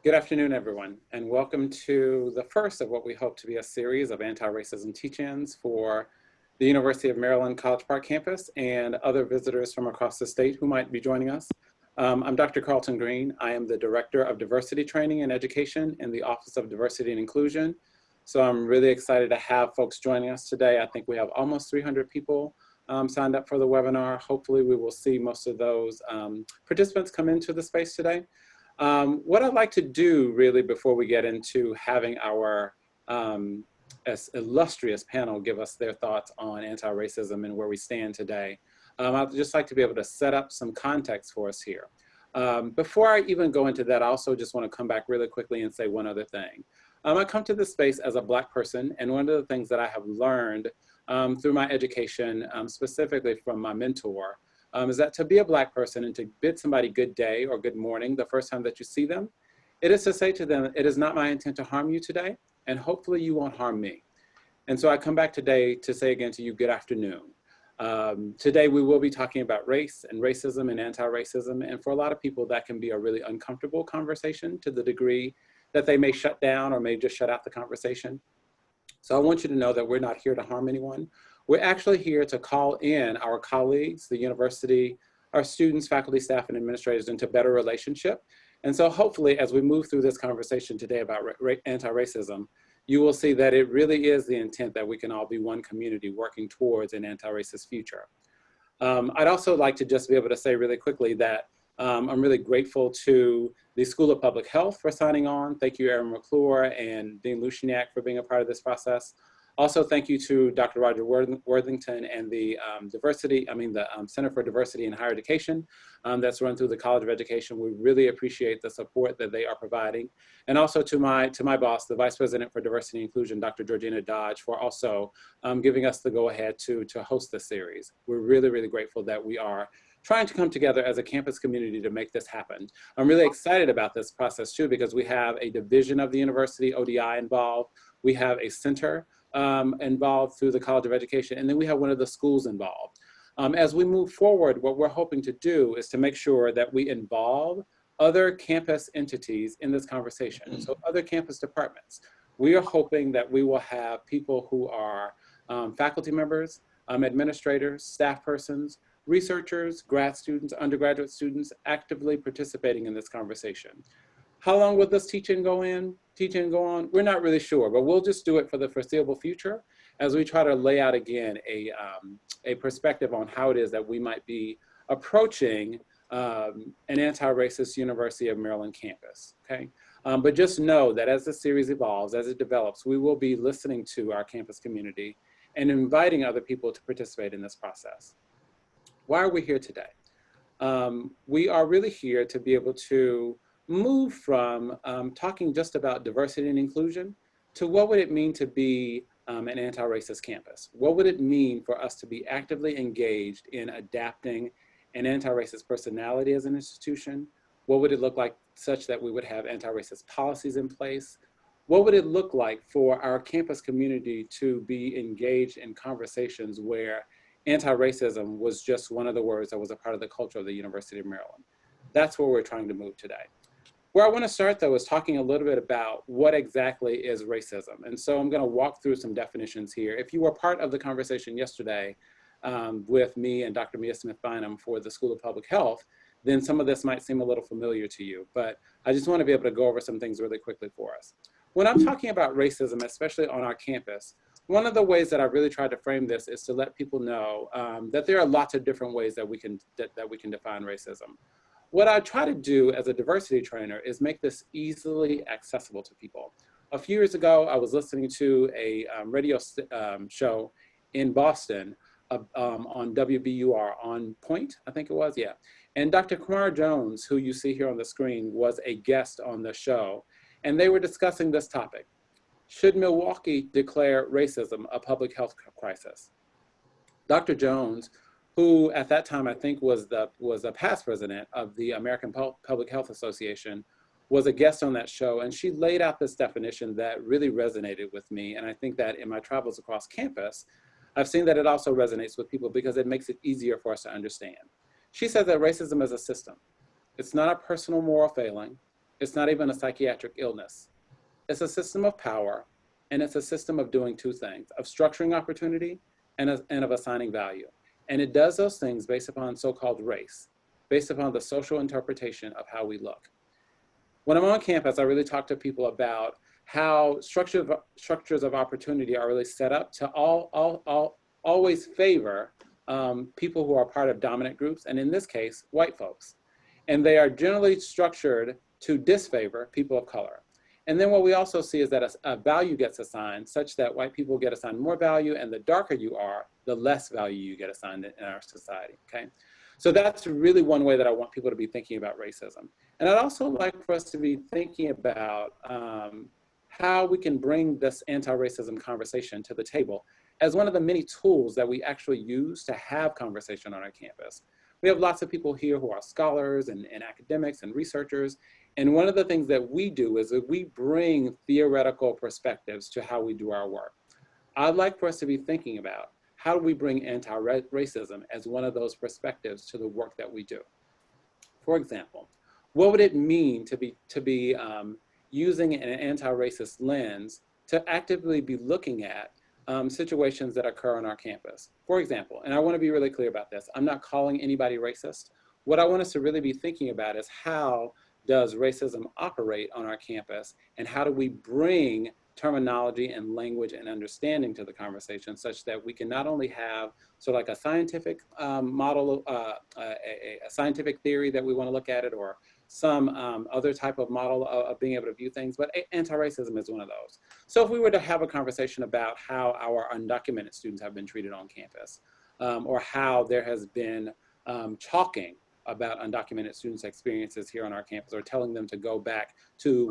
Good afternoon, everyone, and welcome to the first of what we hope to be a series of anti-racism teach-ins for the University of Maryland College Park campus and other visitors from across the state who might be joining us. I'm Dr. Carlton Green. I am the Director of Diversity Training and Education in the Office of Diversity and Inclusion. So I'm really excited to have folks joining us today. I think we have almost 300 people signed up for the webinar. Hopefully we will see most of those participants come into the space today. What I'd like to do really before we get into having our illustrious panel give us their thoughts on anti-racism and where we stand today, I'd just like to be able to set up some context for us here. Before I even go into that, I also just want to come back really quickly and say one other thing. I come to this space as a Black person, and one of the things that I have learned through my education, specifically from my mentor, is that to be a Black person and to bid somebody good day or good morning the first time that you see them, it is to say to them, it is not my intent to harm you today, and hopefully you won't harm me. And so I come back today to say again to you, good afternoon. Today we will be talking about race and racism and anti-racism, and for a lot of people that can be a really uncomfortable conversation to the degree that they may shut down or may just shut out the conversation. So I want you to know that we're not here to harm anyone. We're actually here to call in our colleagues, the university, our students, faculty, staff, and administrators into better relationship. And so hopefully as we move through this conversation today about anti-racism, you will see that it really is the intent that we can all be one community working towards an anti-racist future. I'd also like to just be able to say really quickly that I'm really grateful to the School of Public Health for signing on. Thank you, Erin McClure and Dean Lushniak for being a part of this process. Also, thank you to Dr. Roger Worthington and the Center for Diversity in Higher Education that's run through the College of Education. We really appreciate the support that they are providing. And also to my boss, the Vice President for Diversity and Inclusion, Dr. Georgina Dodge, for also giving us the go-ahead to host this series. We're really, really grateful that we are trying to come together as a campus community to make this happen. I'm really excited about this process too, because we have a division of the university, ODI, involved. We have a center involved through the College of Education, and then we have one of the schools involved. As we move forward, what we're hoping to do is to make sure that we involve other campus entities in this conversation, so other campus departments. We are hoping that we will have people who are faculty members, administrators, staff persons, researchers, grad students, undergraduate students actively participating in this conversation. How long will this teach-in go on? We're not really sure, but we'll just do it for the foreseeable future as we try to lay out again a perspective on how it is that we might be approaching an anti-racist University of Maryland campus, okay? But just know that as the series evolves, as it develops, we will be listening to our campus community and inviting other people to participate in this process. Why are we here today? We are really here to be able to move from talking just about diversity and inclusion to what would it mean to be an anti-racist campus? What would it mean for us to be actively engaged in adapting an anti-racist personality as an institution? What would it look like such that we would have anti-racist policies in place? What would it look like for our campus community to be engaged in conversations where anti-racism was just one of the words that was a part of the culture of the University of Maryland? That's where we're trying to move today. Where I want to start, though, is talking a little bit about what exactly is racism. And so I'm going to walk through some definitions here. If you were part of the conversation yesterday with me and Dr. Mia Smith-Bynum for the School of Public Health, then some of this might seem a little familiar to you. But I just want to be able to go over some things really quickly for us. When I'm talking about racism, especially on our campus, one of the ways that I really tried to frame this is to let people know that there are lots of different ways that we can define racism. What I try to do as a diversity trainer is make this easily accessible to people. A few years ago, I was listening to a radio show in Boston on WBUR, on Point, I think it was, yeah. And Dr. Kumar Jones, who you see here on the screen, was a guest on the show. And they were discussing this topic. Should Milwaukee declare racism a public health crisis? Dr. Jones, who at that time I think was the past president of the American Public Health Association, was a guest on that show, and she laid out this definition that really resonated with me. And I think that in my travels across campus, I've seen that it also resonates with people because it makes it easier for us to understand. She said that racism is a system. It's not a personal moral failing. It's not even a psychiatric illness. It's a system of power, and it's a system of doing two things, of structuring opportunity and of assigning value. And it does those things based upon so-called race, based upon the social interpretation of how we look. When I'm on campus, I really talk to people about how structures of opportunity are really set up to always favor people who are part of dominant groups, and in this case, white folks. And they are generally structured to disfavor people of color. And then what we also see is that a value gets assigned such that white people get assigned more value, and the darker you are, the less value you get assigned in our society, okay? So that's really one way that I want people to be thinking about racism. And I'd also like for us to be thinking about how we can bring this anti-racism conversation to the table as one of the many tools that we actually use to have conversation on our campus. We have lots of people here who are scholars and academics and researchers. And one of the things that we do is that we bring theoretical perspectives to how we do our work. I'd like for us to be thinking about how do we bring anti-racism as one of those perspectives to the work that we do. For example, what would it mean to be using an anti-racist lens to actively be looking at situations that occur on our campus? For example, and I want to be really clear about this, I'm not calling anybody racist. What I want us to really be thinking about is how does racism operate on our campus, and how do we bring terminology and language and understanding to the conversation such that we can not only have sort of like a scientific model, a scientific theory that we want to look at it, or some other type of model of being able to view things, but anti-racism is one of those. So if we were to have a conversation about how our undocumented students have been treated on campus, or how there has been talking about undocumented students' experiences here on our campus, or telling them to go back to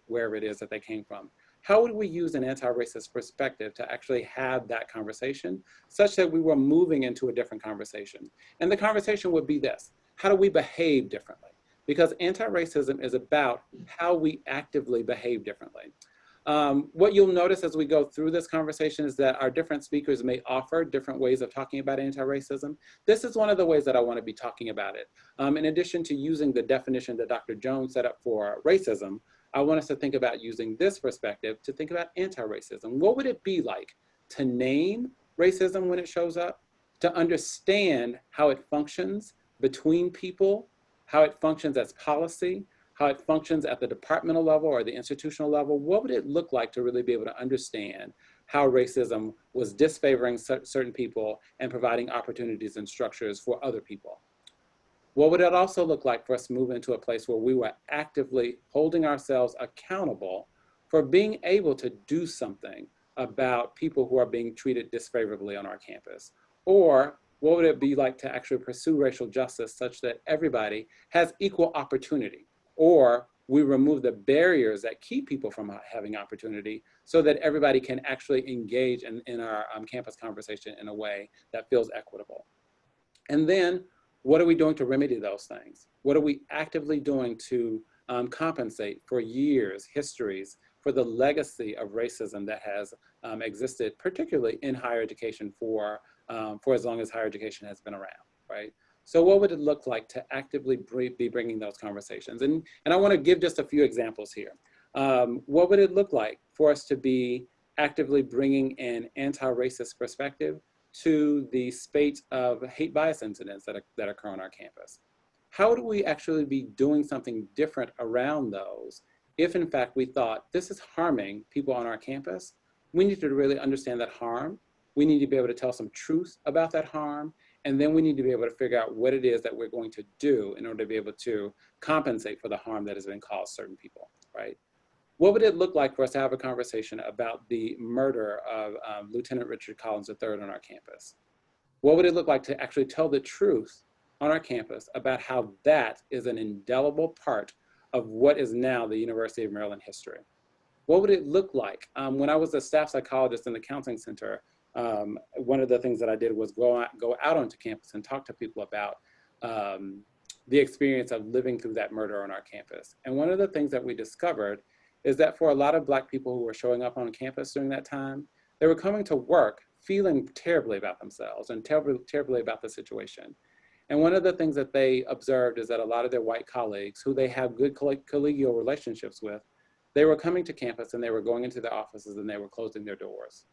wherever it is that they came from, how would we use an anti-racist perspective to actually have that conversation such that we were moving into a different conversation? And the conversation would be this: how do we behave differently? Because anti-racism is about how we actively behave differently. What you'll notice as we go through this conversation is that our different speakers may offer different ways of talking about anti-racism. This is one of the ways that I want to be talking about it. In addition to using the definition that Dr. Jones set up for racism, I want us to think about using this perspective to think about anti-racism. What would it be like to name racism when it shows up, to understand how it functions between people, how it functions as policy, how it functions at the departmental level or the institutional level? What would it look like to really be able to understand how racism was disfavoring certain people and providing opportunities and structures for other people? What would it also look like for us to move into a place where we were actively holding ourselves accountable for being able to do something about people who are being treated disfavorably on our campus? Or what would it be like to actually pursue racial justice such that everybody has equal opportunity? Or we remove the barriers that keep people from having opportunity so that everybody can actually engage in our campus conversation in a way that feels equitable. And then what are we doing to remedy those things? What are we actively doing to compensate for years, histories, for the legacy of racism that has existed, particularly in higher education for as long as higher education has been around, right? So what would it look like to actively be bringing those conversations? And I want to give just a few examples here. What would it look like for us to be actively bringing an anti-racist perspective to the spate of hate bias incidents that occur on our campus? How do we actually be doing something different around those if in fact we thought this is harming people on our campus? We need to really understand that harm. We need to be able to tell some truth about that harm. And then we need to be able to figure out what it is that we're going to do in order to be able to compensate for the harm that has been caused certain people, right? What would it look like for us to have a conversation about the murder of Lieutenant Richard Collins III on our campus? What would it look like to actually tell the truth on our campus about how that is an indelible part of what is now the University of Maryland history? What would it look like? When I was a staff psychologist in the counseling center, one of the things that I did was go out onto campus and talk to people about the experience of living through that murder on our campus. And one of the things that we discovered is that for a lot of Black people who were showing up on campus during that time, they were coming to work feeling terribly about themselves and terribly about the situation. And one of the things that they observed is that a lot of their white colleagues who they have good collegial relationships with, they were coming to campus and they were going into their offices and they were closing their doors.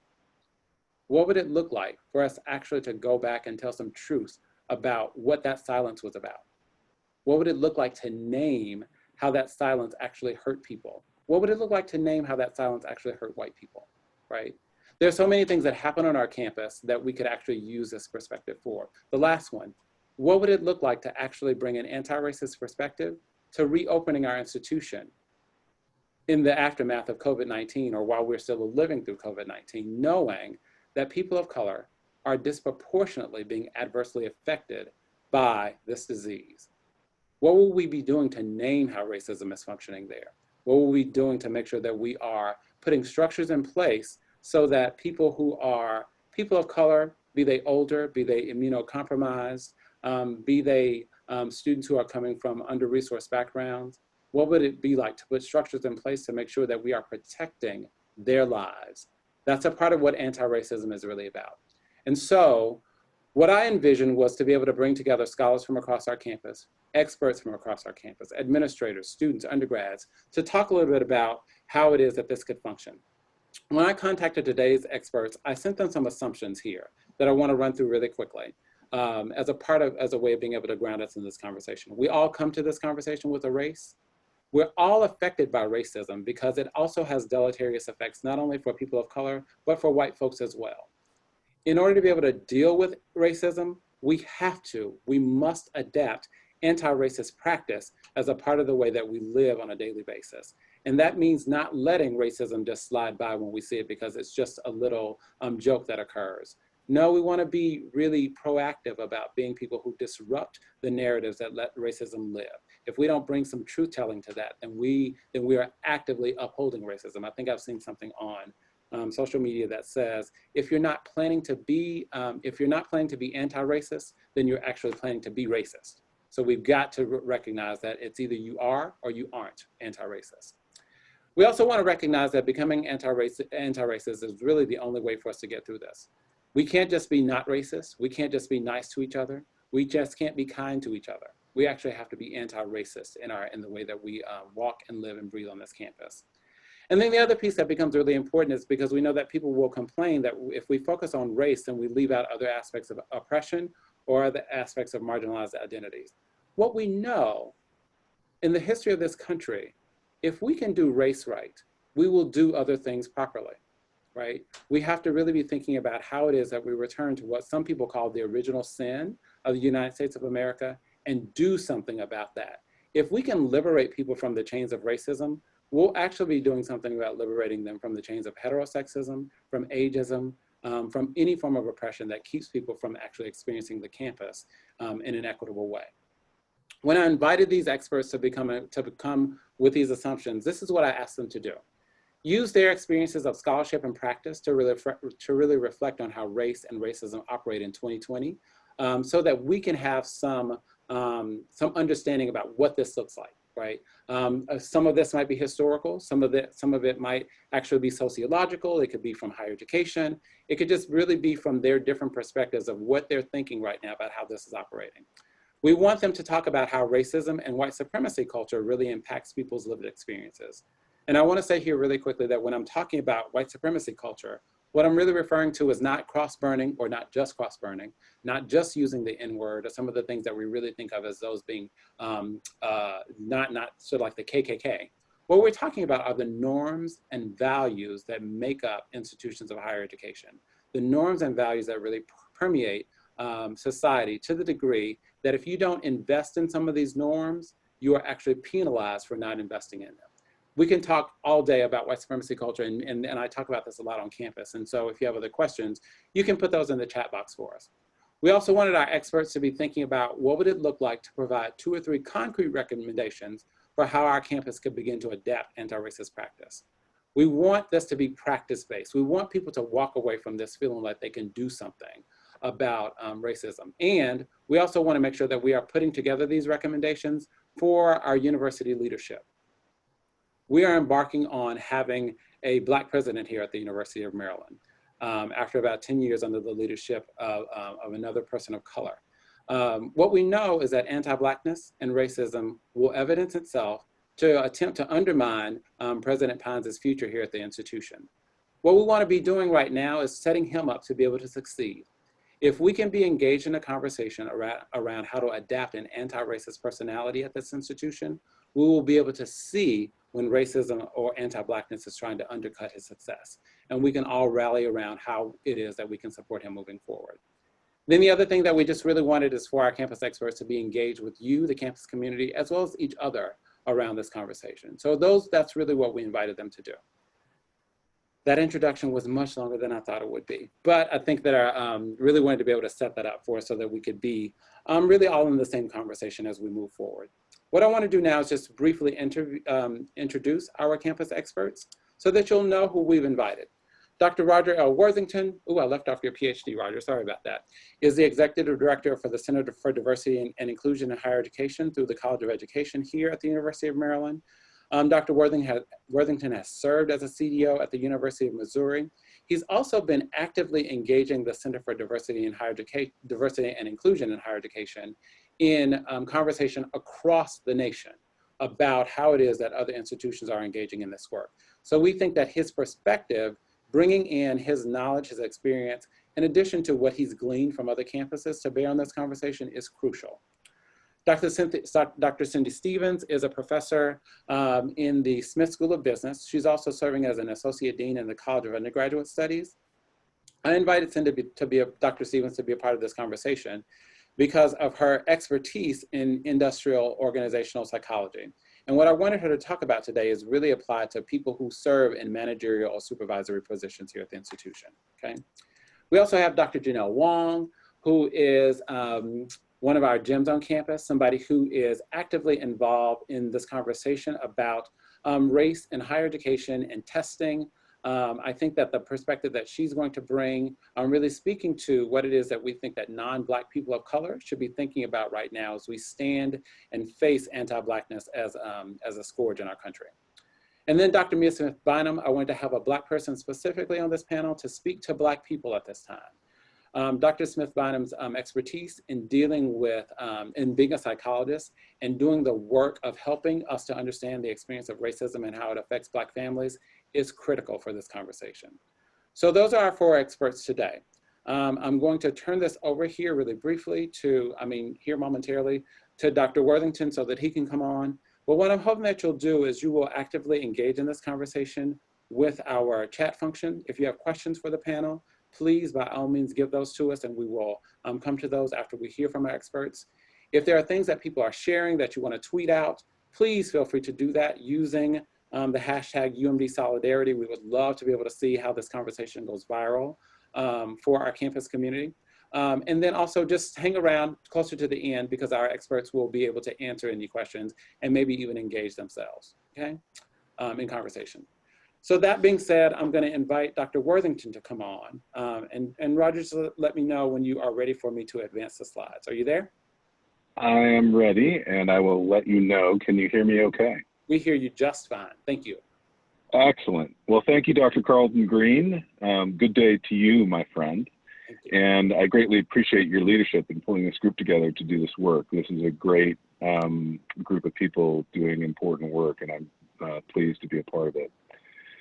What would it look like for us actually to go back and tell some truth about what that silence was about? What would it look like to name how that silence actually hurt people? What would it look like to name how that silence actually hurt white people, right? There's so many things that happen on our campus that we could actually use this perspective for. The last one, what would it look like to actually bring an anti-racist perspective to reopening our institution in the aftermath of COVID-19, or while we're still living through COVID-19, knowing that people of color are disproportionately being adversely affected by this disease? What will we be doing to name how racism is functioning there? What will we be doing to make sure that we are putting structures in place so that people who are people of color, be they older, be they immunocompromised, be they students who are coming from under-resourced backgrounds, what would it be like to put structures in place to make sure that we are protecting their lives? That's a part of what anti-racism is really about. And so what I envisioned was to be able to bring together scholars from across our campus, experts from across our campus, administrators, students, undergrads, to talk a little bit about how it is that this could function. When I contacted today's experts, I sent them some assumptions here that I want to run through really quickly as a way of being able to ground us in this conversation. We all come to this conversation with a race. We're all affected by racism because it also has deleterious effects, not only for people of color, but for white folks as well. In order to be able to deal with racism, we must adapt anti-racist practice as a part of the way that we live on a daily basis. And that means not letting racism just slide by when we see it because it's just a little joke that occurs. No, we want to be really proactive about being people who disrupt the narratives that let racism live. If we don't bring some truth telling to that, then we are actively upholding racism. I think I've seen something on social media that says, if you're not planning to be anti-racist, then you're actually planning to be racist. So we've got to recognize that it's either you are or you aren't anti-racist. We also want to recognize that becoming anti-racist is really the only way for us to get through this. We can't just be not racist. We can't just be nice to each other. We just can't be kind to each other. We actually have to be anti-racist in the way that we walk and live and breathe on this campus. And then the other piece that becomes really important is because we know that people will complain that if we focus on race, then we leave out other aspects of oppression or other aspects of marginalized identities. What we know in the history of this country, if we can do race right, we will do other things properly, right? We have to really be thinking about how it is that we return to what some people call the original sin of the United States of America and do something about that. If we can liberate people from the chains of racism, we'll actually be doing something about liberating them from the chains of heterosexism, from ageism, from any form of oppression that keeps people from actually experiencing the campus in an equitable way. When I invited these experts to come with these assumptions, this is what I asked them to do. Use their experiences of scholarship and practice to really reflect on how race and racism operate in 2020 so that we can have some understanding about what this looks like. Right? Some of this might be historical, some of it might actually be sociological, it could be from higher education, it could just really be from their different perspectives of what they're thinking right now about how this is operating. We want them to talk about how racism and white supremacy culture really impacts people's lived experiences. And I want to say here really quickly that when I'm talking about white supremacy culture, what I'm really referring to is not cross-burning or not just cross-burning, not just using the N-word or some of the things that we really think of as those being not sort of like the KKK. What we're talking about are the norms and values that make up institutions of higher education, the norms and values that really permeate society to the degree that if you don't invest in some of these norms, you are actually penalized for not investing in them. We can talk all day about white supremacy culture, and I talk about this a lot on campus. And so if you have other questions, you can put those in the chat box for us. We also wanted our experts to be thinking about what would it look like to provide 2 or 3 concrete recommendations for how our campus could begin to adapt anti-racist practice. We want this to be practice-based. We want people to walk away from this feeling like they can do something about racism. And we also want to make sure that we are putting together these recommendations for our university leadership. We are embarking on having a Black president here at the University of Maryland after about 10 years under the leadership of another person of color. What we know is that anti-Blackness and racism will evidence itself to attempt to undermine President Pines' future here at the institution. What we want to be doing right now is setting him up to be able to succeed. If we can be engaged in a conversation around how to adapt an anti-racist personality at this institution, we will be able to see when racism or anti-Blackness is trying to undercut his success. And we can all rally around how it is that we can support him moving forward. Then the other thing that we just really wanted is for our campus experts to be engaged with you, the campus community, as well as each other around this conversation. So that's really what we invited them to do. That introduction was much longer than I thought it would be, but I think that I really wanted to be able to set that up for us so that we could be really all in the same conversation as we move forward. What I want to do now is just briefly introduce our campus experts so that you'll know who we've invited. Dr. Roger L. Worthington, I left off your PhD, Roger, sorry about that, is the Executive Director for the Center for Diversity and Inclusion in Higher Education through the College of Education here at the University of Maryland. Dr. Worthington has served as a CDO at the University of Missouri. He's also been actively engaging the Center for Diversity and Inclusion in Higher Education in conversation across the nation about how it is that other institutions are engaging in this work. So we think that his perspective, bringing in his knowledge, his experience, in addition to what he's gleaned from other campuses to bear on this conversation is crucial. Dr. Cindy Stevens is a professor in the Smith School of Business. She's also serving as an associate dean in the College of Undergraduate Studies. I invited Dr. Stevens to be a part of this conversation because of her expertise in industrial organizational psychology. And what I wanted her to talk about today is really applied to people who serve in managerial or supervisory positions here at the institution, okay? We also have Dr. Janelle Wong, who is one of our gems on campus, somebody who is actively involved in this conversation about race in higher education and testing. I think that the perspective that she's going to bring, really speaking to what it is that we think that non-Black people of color should be thinking about right now as we stand and face anti-Blackness as a scourge in our country. And then Dr. Mia Smith-Bynum, I wanted to have a Black person specifically on this panel to speak to Black people at this time. Dr. Smith-Bynum's expertise in dealing with, in being a psychologist and doing the work of helping us to understand the experience of racism and how it affects Black families is critical for this conversation. So those are our four experts today. I'm going to turn this over here really briefly to, here momentarily, to Dr. Worthington so that he can come on. But what I'm hoping that you'll do is you will actively engage in this conversation with our chat function. If you have questions for the panel, please, by all means, give those to us and we will come to those after we hear from our experts. If there are things that people are sharing that you want to tweet out, please feel free to do that using the hashtag UMD Solidarity. We would love to be able to see how this conversation goes viral for our campus community. And then also just hang around closer to the end because our experts will be able to answer any questions and maybe even engage themselves, okay, in conversation. So that being said, I'm going to invite Dr. Worthington to come on. And Roger, just let me know when you are ready for me to advance the slides. Are you there? I am ready, and I will let you know. Can you hear me okay? We hear you just fine. Thank you. Excellent. Well, thank you, Dr. Carlton Green. Good day to you, my friend. And I greatly appreciate your leadership in pulling this group together to do this work. This is a great group of people doing important work, and I'm pleased to be a part of it.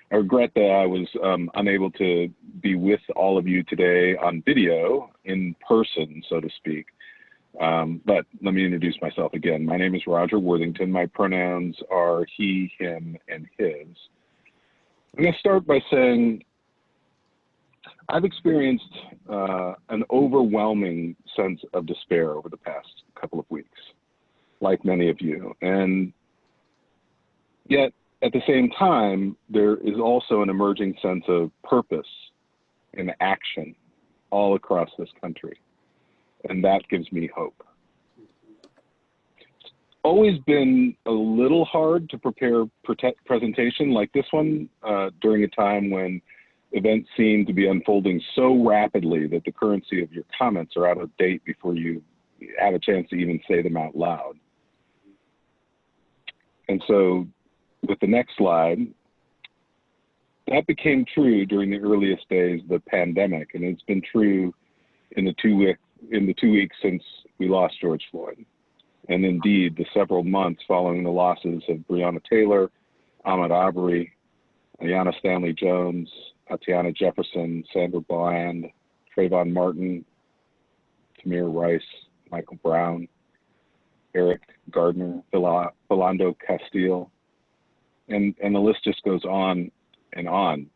I regret that I was unable to be with all of you today on video, in person, so to speak. But let me introduce myself again. My name is Roger Worthington. My pronouns are he, him, and his. I'm going to start by saying I've experienced an overwhelming sense of despair over the past couple of weeks, like many of you. And yet, at the same time, there is also an emerging sense of purpose and action all across this country. And that gives me hope. It's always been a little hard to prepare presentation like this one during a time when events seem to be unfolding so rapidly that the currency of your comments are out of date before you have a chance to even say them out loud. And so with the next slide, that became true during the earliest days of the pandemic, and it's been true in the 2 weeks since we lost George Floyd. And indeed, the several months following the losses of Breonna Taylor, Ahmaud Arbery, Ayanna Stanley Jones, Atiana Jefferson, Sandra Bland, Trayvon Martin, Tamir Rice, Michael Brown, Eric Gardner, Philando Castile, and the list just goes on and on.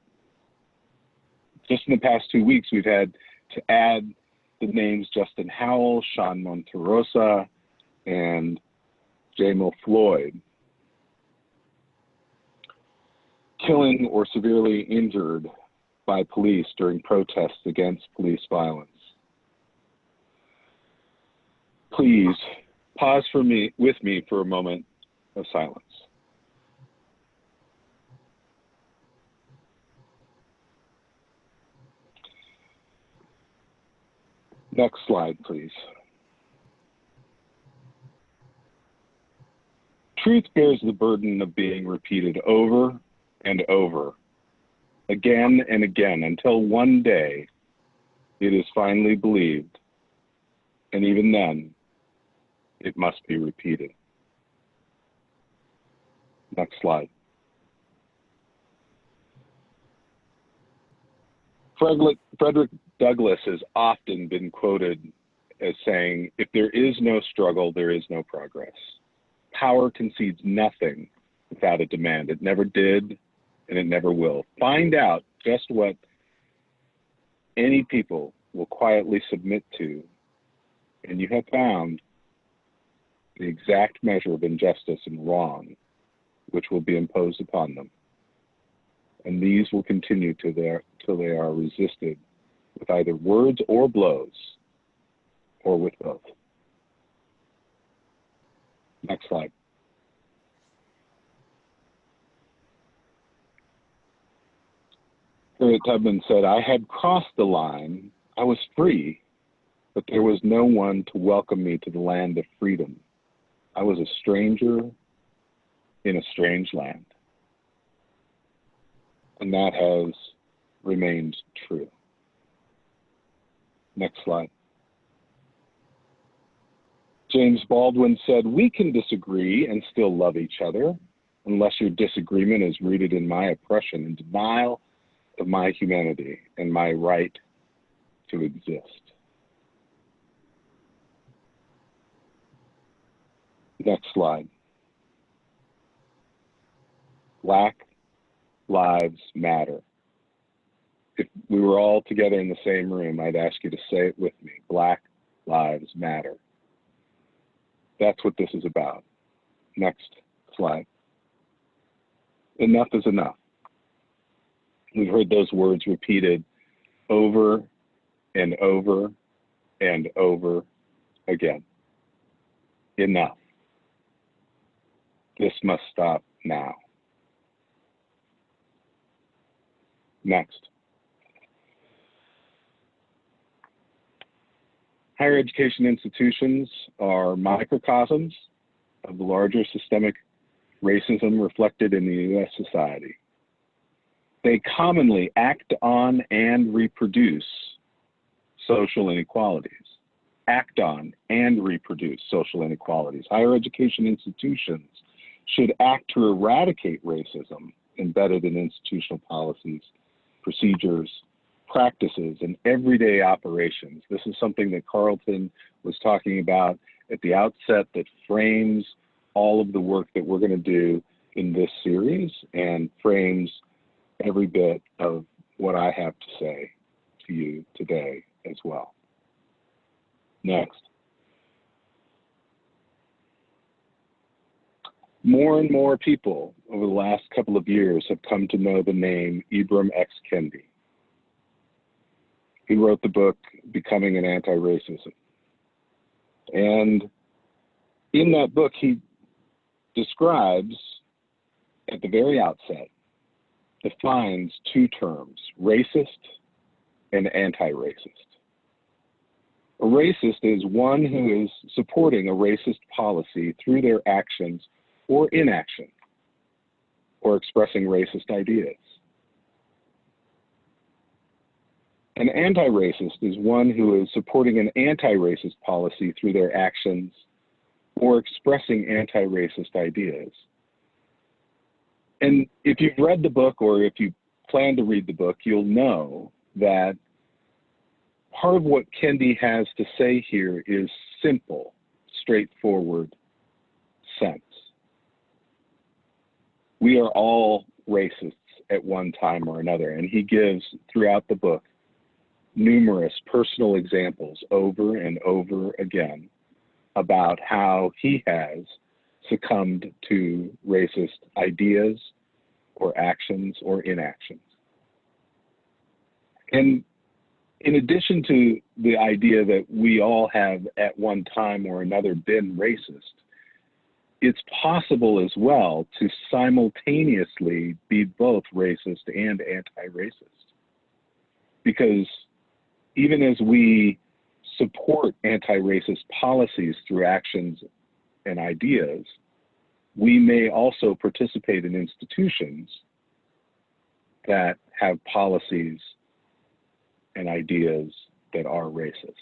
Just in the past 2 weeks, we've had to add the names Justin Howell, Sean Monterosa, and Jamil Floyd, killing or severely injured by police during protests against police violence. Please pause with me for a moment of silence. Next slide, please. Truth bears the burden of being repeated over and over, again and again, until one day it is finally believed, and even then, it must be repeated. Next slide. Frederick Douglass has often been quoted as saying, if there is no struggle, there is no progress. Power concedes nothing without a demand. It never did, and it never will. Find out just what any people will quietly submit to, and you have found the exact measure of injustice and wrong which will be imposed upon them. And these will continue till they are resisted with either words or blows, or with both. Next slide. Harriet Tubman said, I had crossed the line, I was free, but there was no one to welcome me to the land of freedom. I was a stranger in a strange land. And that has remained true. Next slide. James Baldwin said, we can disagree and still love each other unless your disagreement is rooted in my oppression and denial of my humanity and my right to exist. Next slide. Black lives matter. If we were all together in the same room, I'd ask you to say it with me. Black lives matter. That's what this is about. Next slide. Enough is enough. We've heard those words repeated over and over and over again. Enough. This must stop now. Next. Higher education institutions are microcosms of the larger systemic racism reflected in the U.S. society. They commonly act on and reproduce social inequalities. Act on and reproduce social inequalities. Higher education institutions should act to eradicate racism embedded in institutional policies, procedures, practices, and everyday operations. This is something that Carlton was talking about at the outset that frames all of the work that we're going to do in this series and frames every bit of what I have to say to you today as well. Next. More and more people over the last couple of years have come to know the name Ibram X. Kendi. He wrote the book, Becoming an Antiracism. And in that book, he describes, at the very outset, defines two terms, racist and anti-racist. A racist is one who is supporting a racist policy through their actions or inaction, or expressing racist ideas. An anti-racist is one who is supporting an anti-racist policy through their actions or expressing anti-racist ideas. And if you've read the book, or if you plan to read the book, you'll know that part of what Kendi has to say here is simple, straightforward sense. We are all racists at one time or another, and he gives throughout the book numerous personal examples over and over again about how he has succumbed to racist ideas or actions or inactions. And in addition to the idea that we all have at one time or another been racist, it's possible as well to simultaneously be both racist and anti-racist. Because even as we support anti-racist policies through actions and ideas, we may also participate in institutions that have policies and ideas that are racist.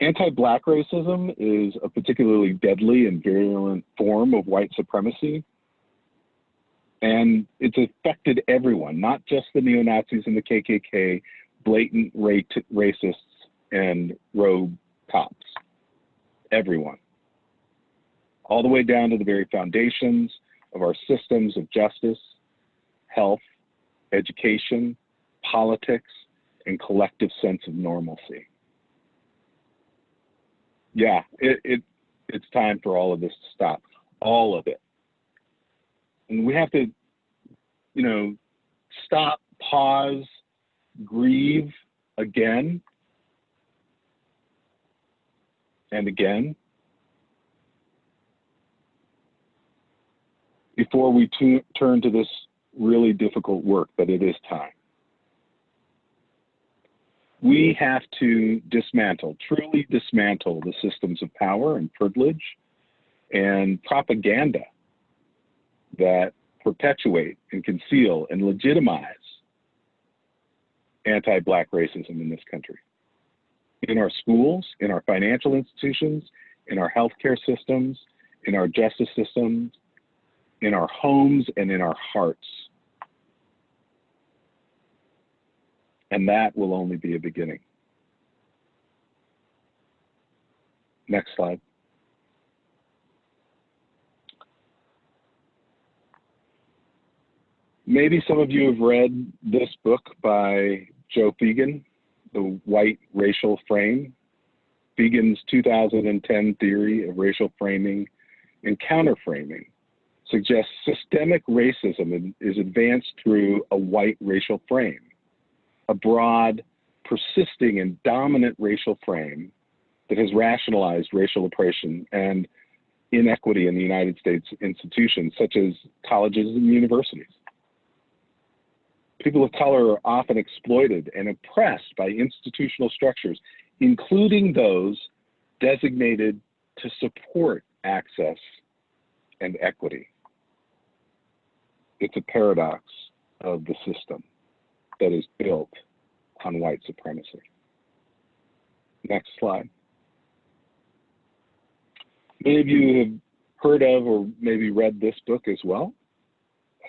Anti-Black racism is a particularly deadly and virulent form of white supremacy. And it's affected everyone, not just the neo-Nazis and the KKK, blatant racists and rogue cops. Everyone. All the way down to the very foundations of our systems of justice, health, education, politics, and collective sense of normalcy. Yeah, it's time for all of this to stop. All of it. And we have to, stop, pause, grieve again and again before we turn to this really difficult work, but it is time. We have to truly dismantle the systems of power and privilege and propaganda that perpetuate and conceal and legitimize anti-Black racism in this country. In our schools, in our financial institutions, in our healthcare systems, in our justice systems, in our homes, and in our hearts. And that will only be a beginning. Next slide. Maybe some of you have read this book by Joe Fegan, The White Racial Frame. Fegan's 2010 theory of racial framing and counterframing suggests systemic racism is advanced through a white racial frame, a broad, persisting, and dominant racial frame that has rationalized racial oppression and inequity in the United States institutions, such as colleges and universities. People of color are often exploited and oppressed by institutional structures, including those designated to support access and equity. It's a paradox of the system that is built on white supremacy. Next slide. Many of you have heard of or maybe read this book as well,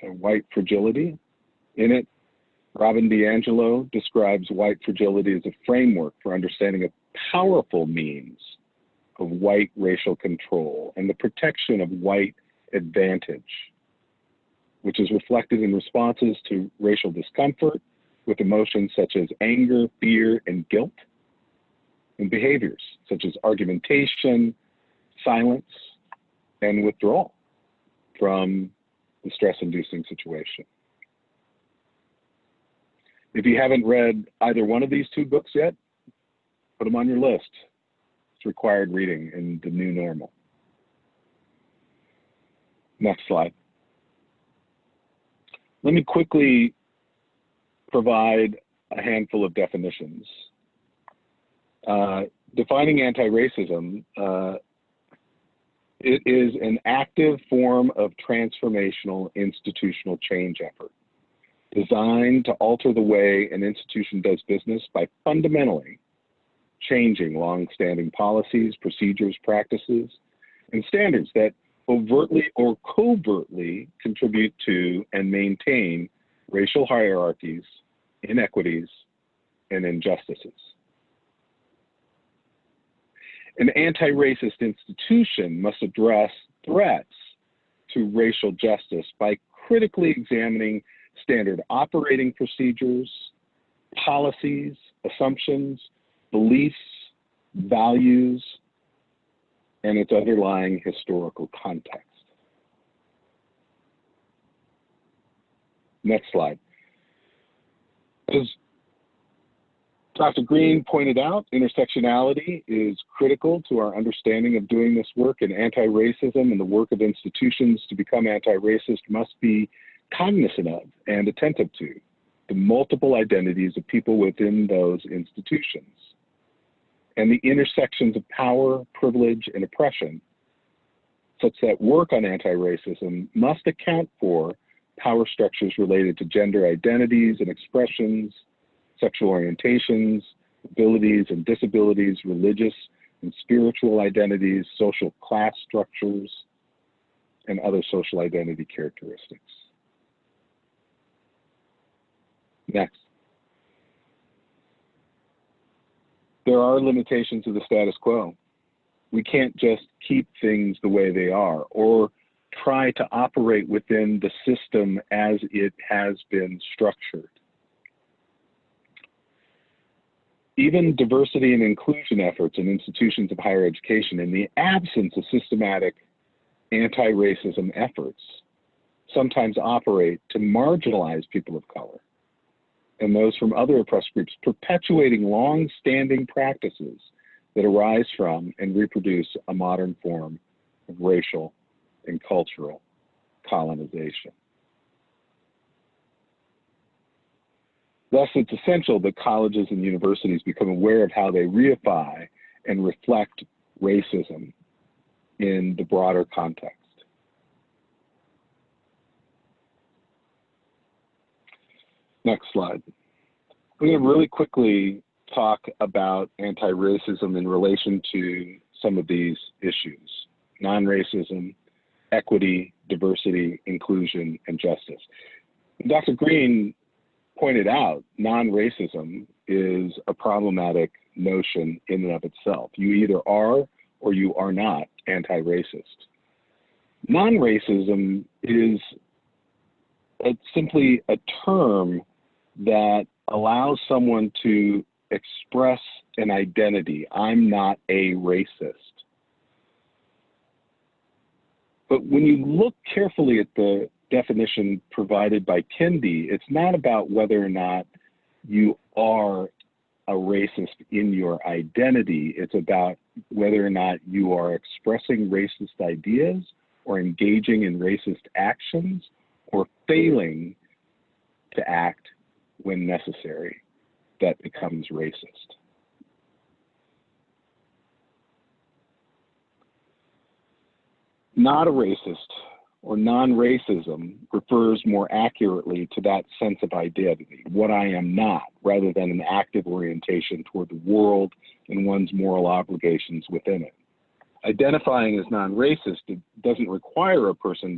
White Fragility. In it, Robin DiAngelo describes white fragility as a framework for understanding a powerful means of white racial control and the protection of white advantage, which is reflected in responses to racial discomfort with emotions such as anger, fear, and guilt, and behaviors such as argumentation, silence, and withdrawal from the stress-inducing situation. If you haven't read either one of these two books yet, put them on your list. It's required reading in the new normal. Next slide. Let me quickly provide a handful of definitions. Defining anti-racism, it is an active form of transformational institutional change effort designed to alter the way an institution does business by fundamentally changing long-standing policies, procedures, practices, and standards that overtly or covertly contribute to and maintain racial hierarchies, inequities, and injustices. An anti-racist institution must address threats to racial justice by critically examining standard operating procedures, policies, assumptions, beliefs, values, and its underlying historical context. Next slide. As Dr. Green pointed out, intersectionality is critical to our understanding of doing this work, and anti-racism and the work of institutions to become anti-racist must be cognizant of and attentive to the multiple identities of people within those institutions and the intersections of power, privilege, and oppression, such that work on anti-racism must account for power structures related to gender identities and expressions, sexual orientations, abilities and disabilities, religious and spiritual identities, social class structures, and other social identity characteristics. Next. There are limitations of the status quo. We can't just keep things the way they are or try to operate within the system as it has been structured. Even diversity and inclusion efforts in institutions of higher education, in the absence of systematic anti-racism efforts, sometimes operate to marginalize people of color and those from other oppressed groups, perpetuating long-standing practices that arise from and reproduce a modern form of racial and cultural colonization. Thus, it's essential that colleges and universities become aware of how they reify and reflect racism in the broader context. Next slide. I'm going to really quickly talk about anti-racism in relation to some of these issues: non-racism, equity, diversity, inclusion, and justice. Dr. Green pointed out non-racism is a problematic notion in and of itself. You either are or you are not anti-racist. Non-racism is simply a term that allows someone to express an identity. I'm not a racist. But when you look carefully at the definition provided by Kendi, it's not about whether or not you are a racist in your identity. It's about whether or not you are expressing racist ideas or engaging in racist actions or failing to act when necessary. That becomes racist. Not a racist or non-racism refers more accurately to that sense of identity, what I am not, rather than an active orientation toward the world and one's moral obligations within it. Identifying as non-racist doesn't require a person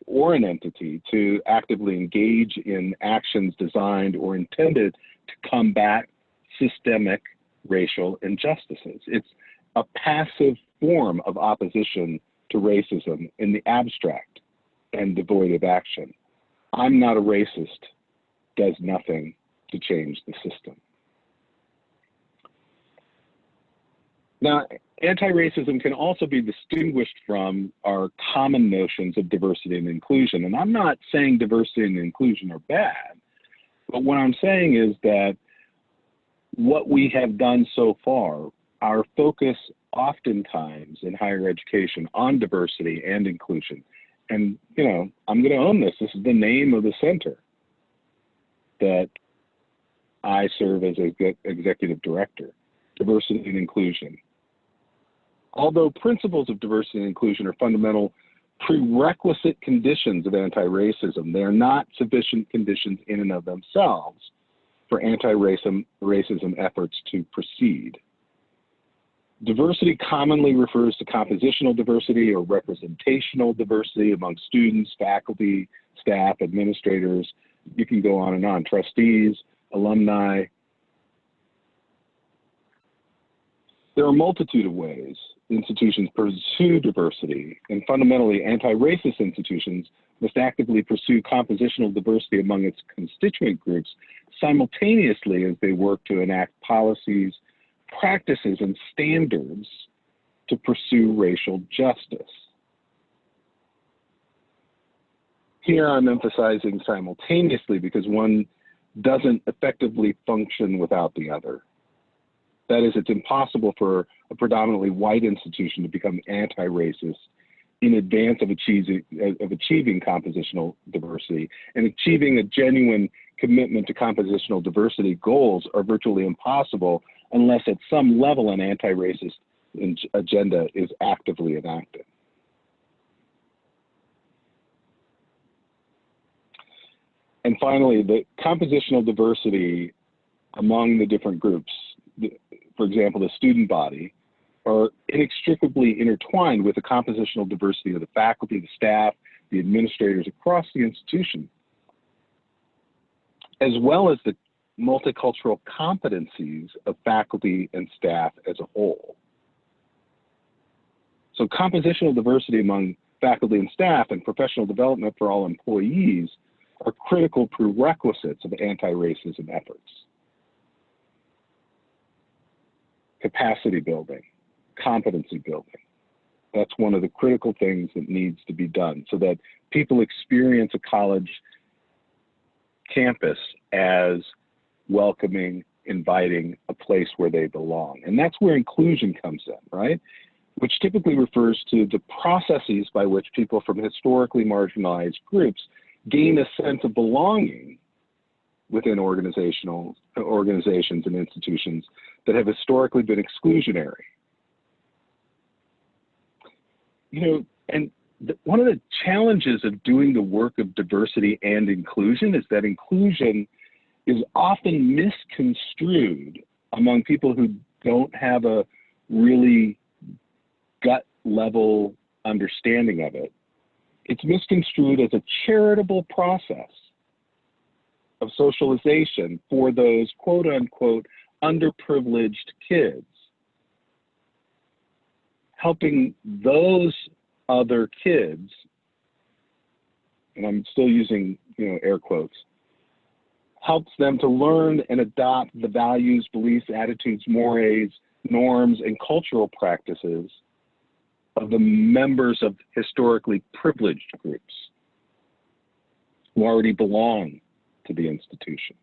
or an entity to actively engage in actions designed or intended to combat systemic racial injustices. It's a passive form of opposition to racism in the abstract and devoid of action. I'm not a racist does nothing to change the system. Now, anti-racism can also be distinguished from our common notions of diversity and inclusion. And I'm not saying diversity and inclusion are bad, but what I'm saying is that what we have done so far, our focus oftentimes in higher education on diversity and inclusion, and I'm going to own this. This is the name of the center that I serve as executive director, diversity and inclusion. Although principles of diversity and inclusion are fundamental prerequisite conditions of anti-racism. They are not sufficient conditions in and of themselves for anti-racism efforts to proceed. Diversity commonly refers to compositional diversity or representational diversity among students, faculty, staff, administrators. You can go on and on, trustees, alumni. There are a multitude of ways institutions pursue diversity, and fundamentally anti-racist institutions must actively pursue compositional diversity among its constituent groups simultaneously as they work to enact policies, practices, and standards to pursue racial justice. Here I'm emphasizing simultaneously because one doesn't effectively function without the other. That is, it's impossible for a predominantly white institution to become anti-racist in advance of achieving compositional diversity, and achieving a genuine commitment to compositional diversity goals are virtually impossible unless at some level an anti-racist agenda is actively enacted. And finally, the compositional diversity among the different groups, for example, the student body, are inextricably intertwined with the compositional diversity of the faculty, the staff, the administrators across the institution, as well as the multicultural competencies of faculty and staff as a whole. So compositional diversity among faculty and staff and professional development for all employees are critical prerequisites of anti-racism efforts. Capacity building, competency building. That's one of the critical things that needs to be done so that people experience a college campus as welcoming, inviting, a place where they belong. And that's where inclusion comes in, right? Which typically refers to the processes by which people from historically marginalized groups gain a sense of belonging within organizations and institutions that have historically been exclusionary. You know, and one of the challenges of doing the work of diversity and inclusion is that inclusion is often misconstrued among people who don't have a really gut level understanding of it. It's misconstrued as a charitable process of socialization for those quote unquote underprivileged kids, helping those other kids, and I'm still using, air quotes, helps them to learn and adopt the values, beliefs, attitudes, mores, norms, and cultural practices of the members of historically privileged groups who already belong to the institution.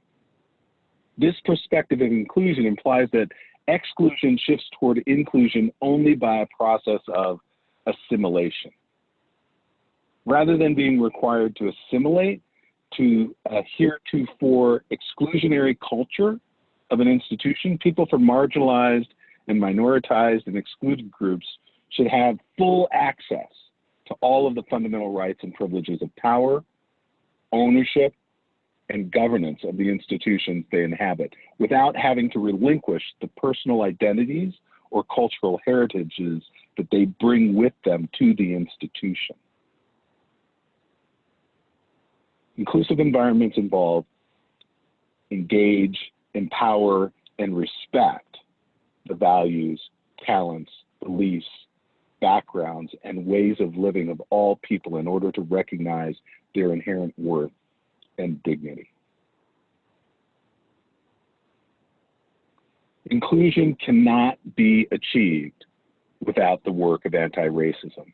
This perspective of inclusion implies that exclusion shifts toward inclusion only by a process of assimilation. Rather than being required to assimilate to a heretofore exclusionary culture of an institution, people from marginalized and minoritized and excluded groups should have full access to all of the fundamental rights and privileges of power, ownership, and governance of the institutions they inhabit without having to relinquish the personal identities or cultural heritages that they bring with them to the institution. Inclusive environments involve, engage, empower, and respect the values, talents, beliefs, backgrounds, and ways of living of all people in order to recognize their inherent worth and dignity. Inclusion cannot be achieved without the work of anti-racism.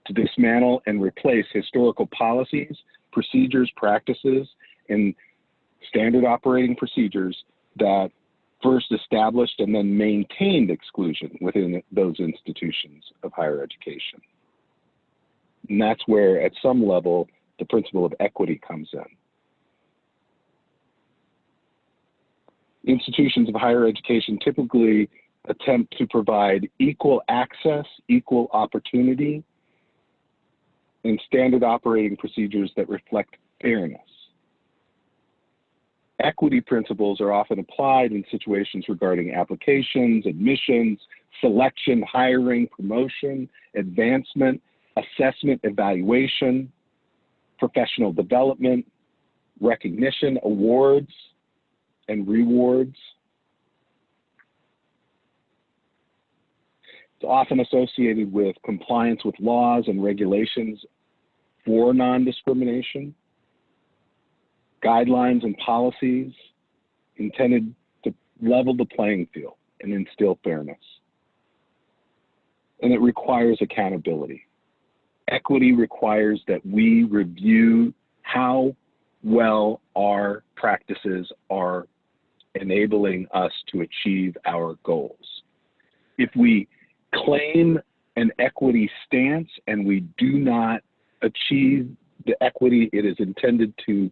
To dismantle and replace historical policies, procedures, practices, and standard operating procedures that first established and then maintained exclusion within those institutions of higher education. And that's where, at some level, the principle of equity comes in. Institutions of higher education typically attempt to provide equal access, equal opportunity and standard operating procedures that reflect fairness. Equity principles are often applied in situations regarding applications, admissions, selection, hiring, promotion, advancement, assessment, evaluation, professional development, recognition, awards, and rewards. It's often associated with compliance with laws and regulations for non-discrimination, guidelines and policies intended to level the playing field and instill fairness. And it requires accountability. Equity requires that we review how well our practices are enabling us to achieve our goals. If we claim an equity stance and we do not achieve the equity it is intended to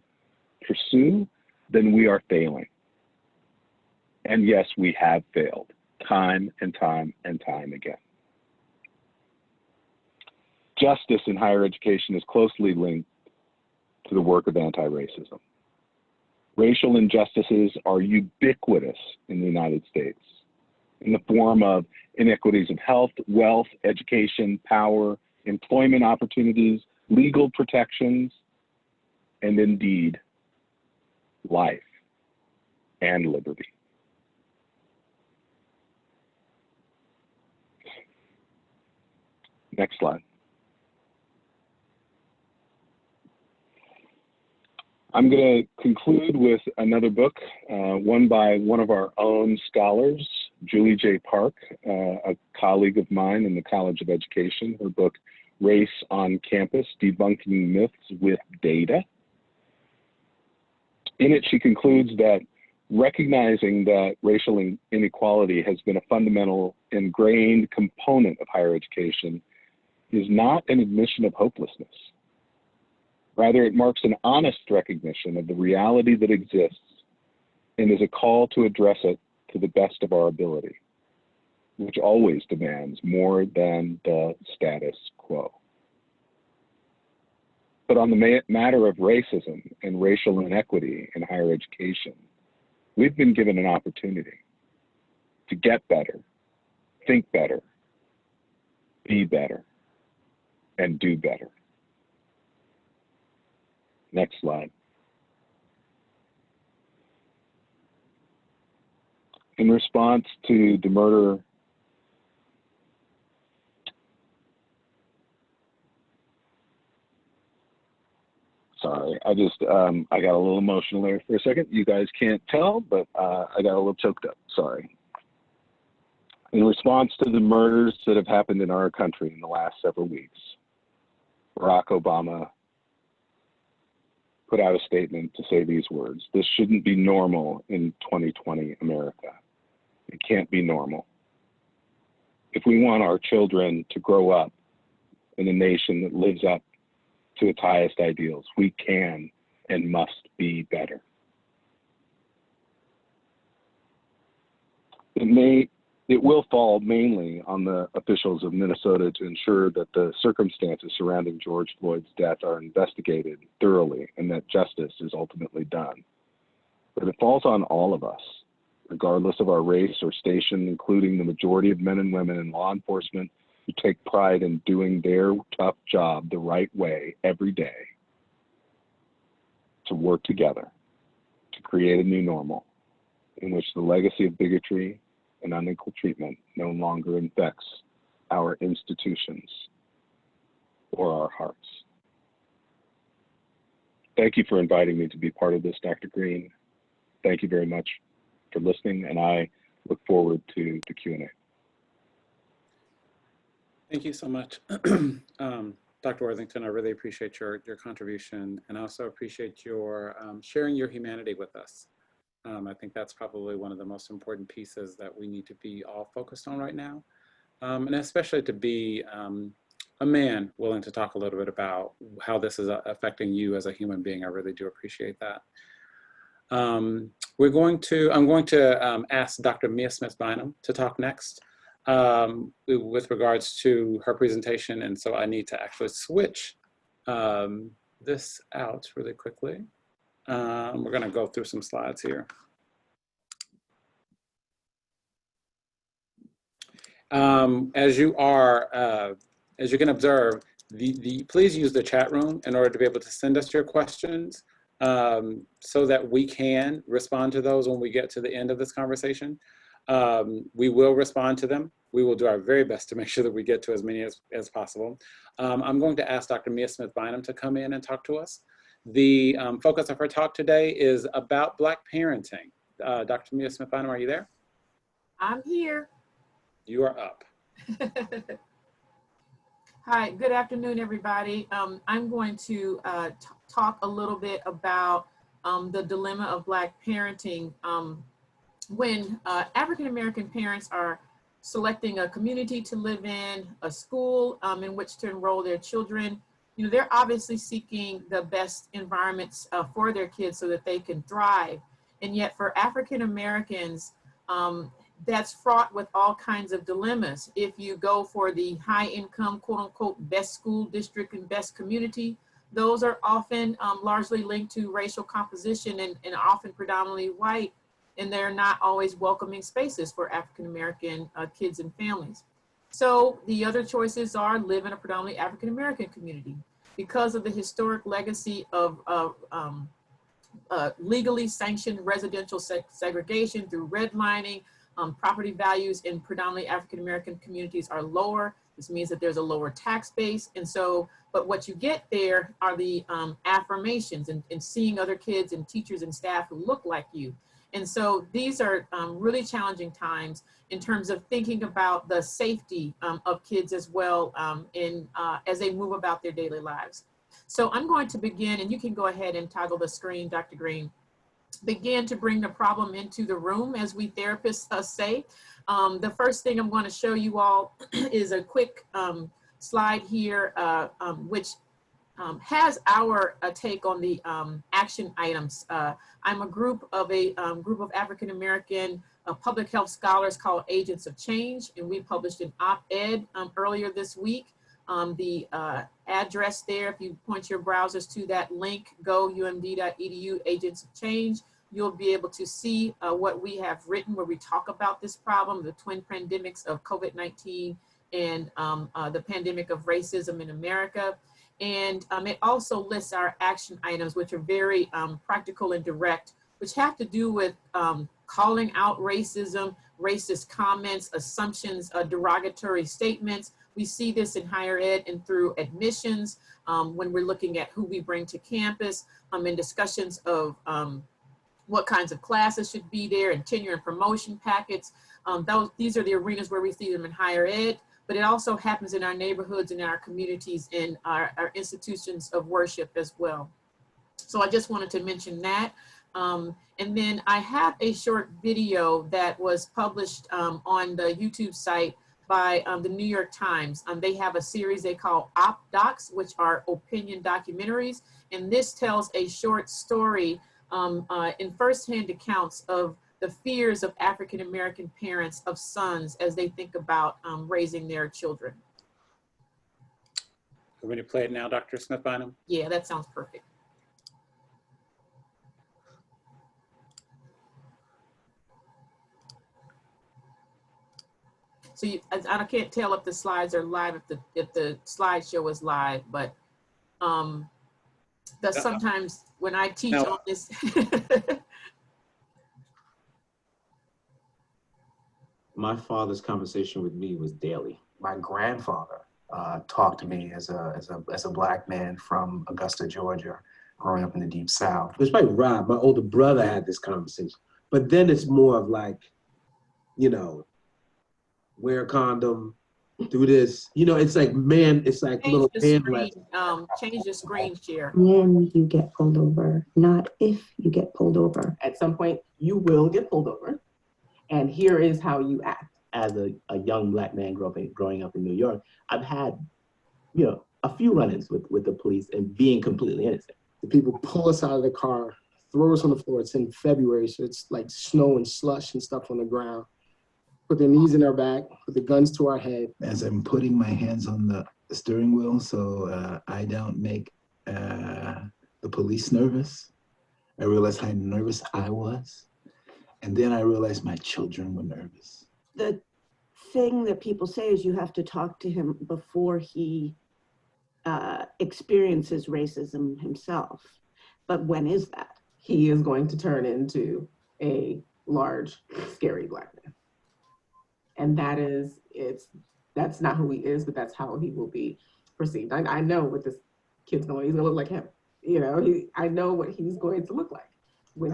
pursue, then we are failing. And yes, we have failed time and time and time again. Justice in higher education is closely linked to the work of anti-racism. Racial injustices are ubiquitous in the United States in the form of inequities of health, wealth, education, power, employment opportunities, legal protections, and indeed, life and liberty. Next slide. I'm going to conclude with another book, one by one of our own scholars, Julie J. Park, a colleague of mine in the College of Education. Her book, Race on Campus, Debunking Myths with Data. In it, she concludes that recognizing that racial inequality has been a fundamental, ingrained component of higher education is not an admission of hopelessness. Rather, it marks an honest recognition of the reality that exists and is a call to address it to the best of our ability, which always demands more than the status quo. But on the matter of racism and racial inequity in higher education, we've been given an opportunity to get better, think better, be better, and do better. Next slide. In response to the murder sorry, I got a little emotional there for a second. You guys can't tell, but I got a little choked up, sorry. In response to the murders that have happened in our country in the last several weeks, Barack Obama put out a statement to say these words: "This shouldn't be normal in 2020 America. It can't be normal. If we want our children to grow up in a nation that lives up to its highest ideals, we can and must be better." It will fall mainly on the officials of Minnesota to ensure that the circumstances surrounding George Floyd's death are investigated thoroughly and that justice is ultimately done. But it falls on all of us, regardless of our race or station, including the majority of men and women in law enforcement who take pride in doing their tough job the right way every day, to work together to create a new normal in which the legacy of bigotry and unequal treatment no longer infects our institutions or our hearts. Thank you for inviting me to be part of this, Dr. Green. Thank you very much for listening, and I look forward to the Q&A. Thank you so much, Dr. Worthington. I really appreciate your contribution, and I also appreciate your sharing your humanity with us. I think that's probably one of the most important pieces that we need to be all focused on right now, and especially to be a man willing to talk a little bit about how this is affecting you as a human being. I really do appreciate that. I'm going to ask Dr. Mia Smith-Bynum to talk next with regards to her presentation, and so I need to actually switch this out really quickly. We're going to go through some slides here. As you can observe, please use the chat room in order to be able to send us your questions so that we can respond to those when we get to the end of this conversation. We will respond to them. We will do our very best to make sure that we get to as many as possible. I'm going to ask Dr. Mia Smith-Bynum to come in and talk to us. The focus of her talk today is about Black parenting. Dr. Mia Smith-Bynum, are you there? I'm here. You are up. Hi, good afternoon, everybody. I'm going to talk a little bit about the dilemma of Black parenting. When African-American parents are selecting a community to live in, a school in which to enroll their children, you know, they're obviously seeking the best environments for their kids so that they can thrive. And yet for African-Americans, that's fraught with all kinds of dilemmas. If you go for the high income, quote unquote, best school district and best community, those are often largely linked to racial composition and often predominantly white, and they're not always welcoming spaces for African-American kids and families. So the other choices are live in a predominantly African-American community. Because of the historic legacy of legally sanctioned residential segregation through redlining, property values in predominantly African-American communities are lower. This means that there's a lower tax base. And so, but what you get there are the affirmations and seeing other kids and teachers and staff who look like you. And so these are really challenging times in terms of thinking about the safety of kids as well as they move about their daily lives. So I'm going to begin, and you can go ahead and toggle the screen, Dr. Green. Begin to bring the problem into the room, as we therapists say. The first thing I'm going to show you all is a quick slide here, which has our take on the action items. I'm a group of African-American public health scholars called Agents of Change, and we published an op-ed earlier this week. The address there, if you point your browsers to that link, goumd.edu, Agents of Change, you'll be able to see what we have written where we talk about this problem, the twin pandemics of COVID-19 and the pandemic of racism in America. And it also lists our action items, which are very practical and direct, which have to do with calling out racism, racist comments, assumptions, derogatory statements. We see this in higher ed and through admissions when we're looking at who we bring to campus, in discussions of what kinds of classes should be there and tenure and promotion packets. These are the arenas where we see them in higher ed, but it also happens in our neighborhoods, in our communities, in our institutions of worship as well. So I just wanted to mention that. And then I have a short video that was published on the YouTube site by the New York Times. They have a series they call Op Docs, which are opinion documentaries. And this tells a short story in firsthand accounts of the fears of African-American parents of sons as they think about raising their children. You want me to play it now, Dr. Smith-Bynum? Yeah, that sounds perfect. So I can't tell if the slides are live, if the slideshow is live, but sometimes when I teach on this. My father's conversation with me was daily. My grandfather talked to me as a Black man from Augusta, Georgia, growing up in the Deep South. It was probably Rob, my older brother, had this conversation. But then it's more of like, you know, wear a condom, do this. You know, it's like man, it's like Change little the man screen, change the screen share. When you get pulled over, not if you get pulled over. At some point, you will get pulled over. And here is how you act. As a young Black man growing up in New York, I've had, you know, a few run-ins with the police and being completely innocent. The people pull us out of the car, throw us on the floor. It's in February, so it's like snow and slush and stuff on the ground. Put their knees in our back, put the guns to our head. As I'm putting my hands on the steering wheel so I don't make the police nervous. I realized how nervous I was. And then I realized my children were nervous. The thing that people say is you have to talk to him before he experiences racism himself. But when is that? He is going to turn into a large, scary Black man. And that's not who he is, but that's how he will be perceived. I know what this kid's going, he's gonna look like him. You know, I know what he's going to look like.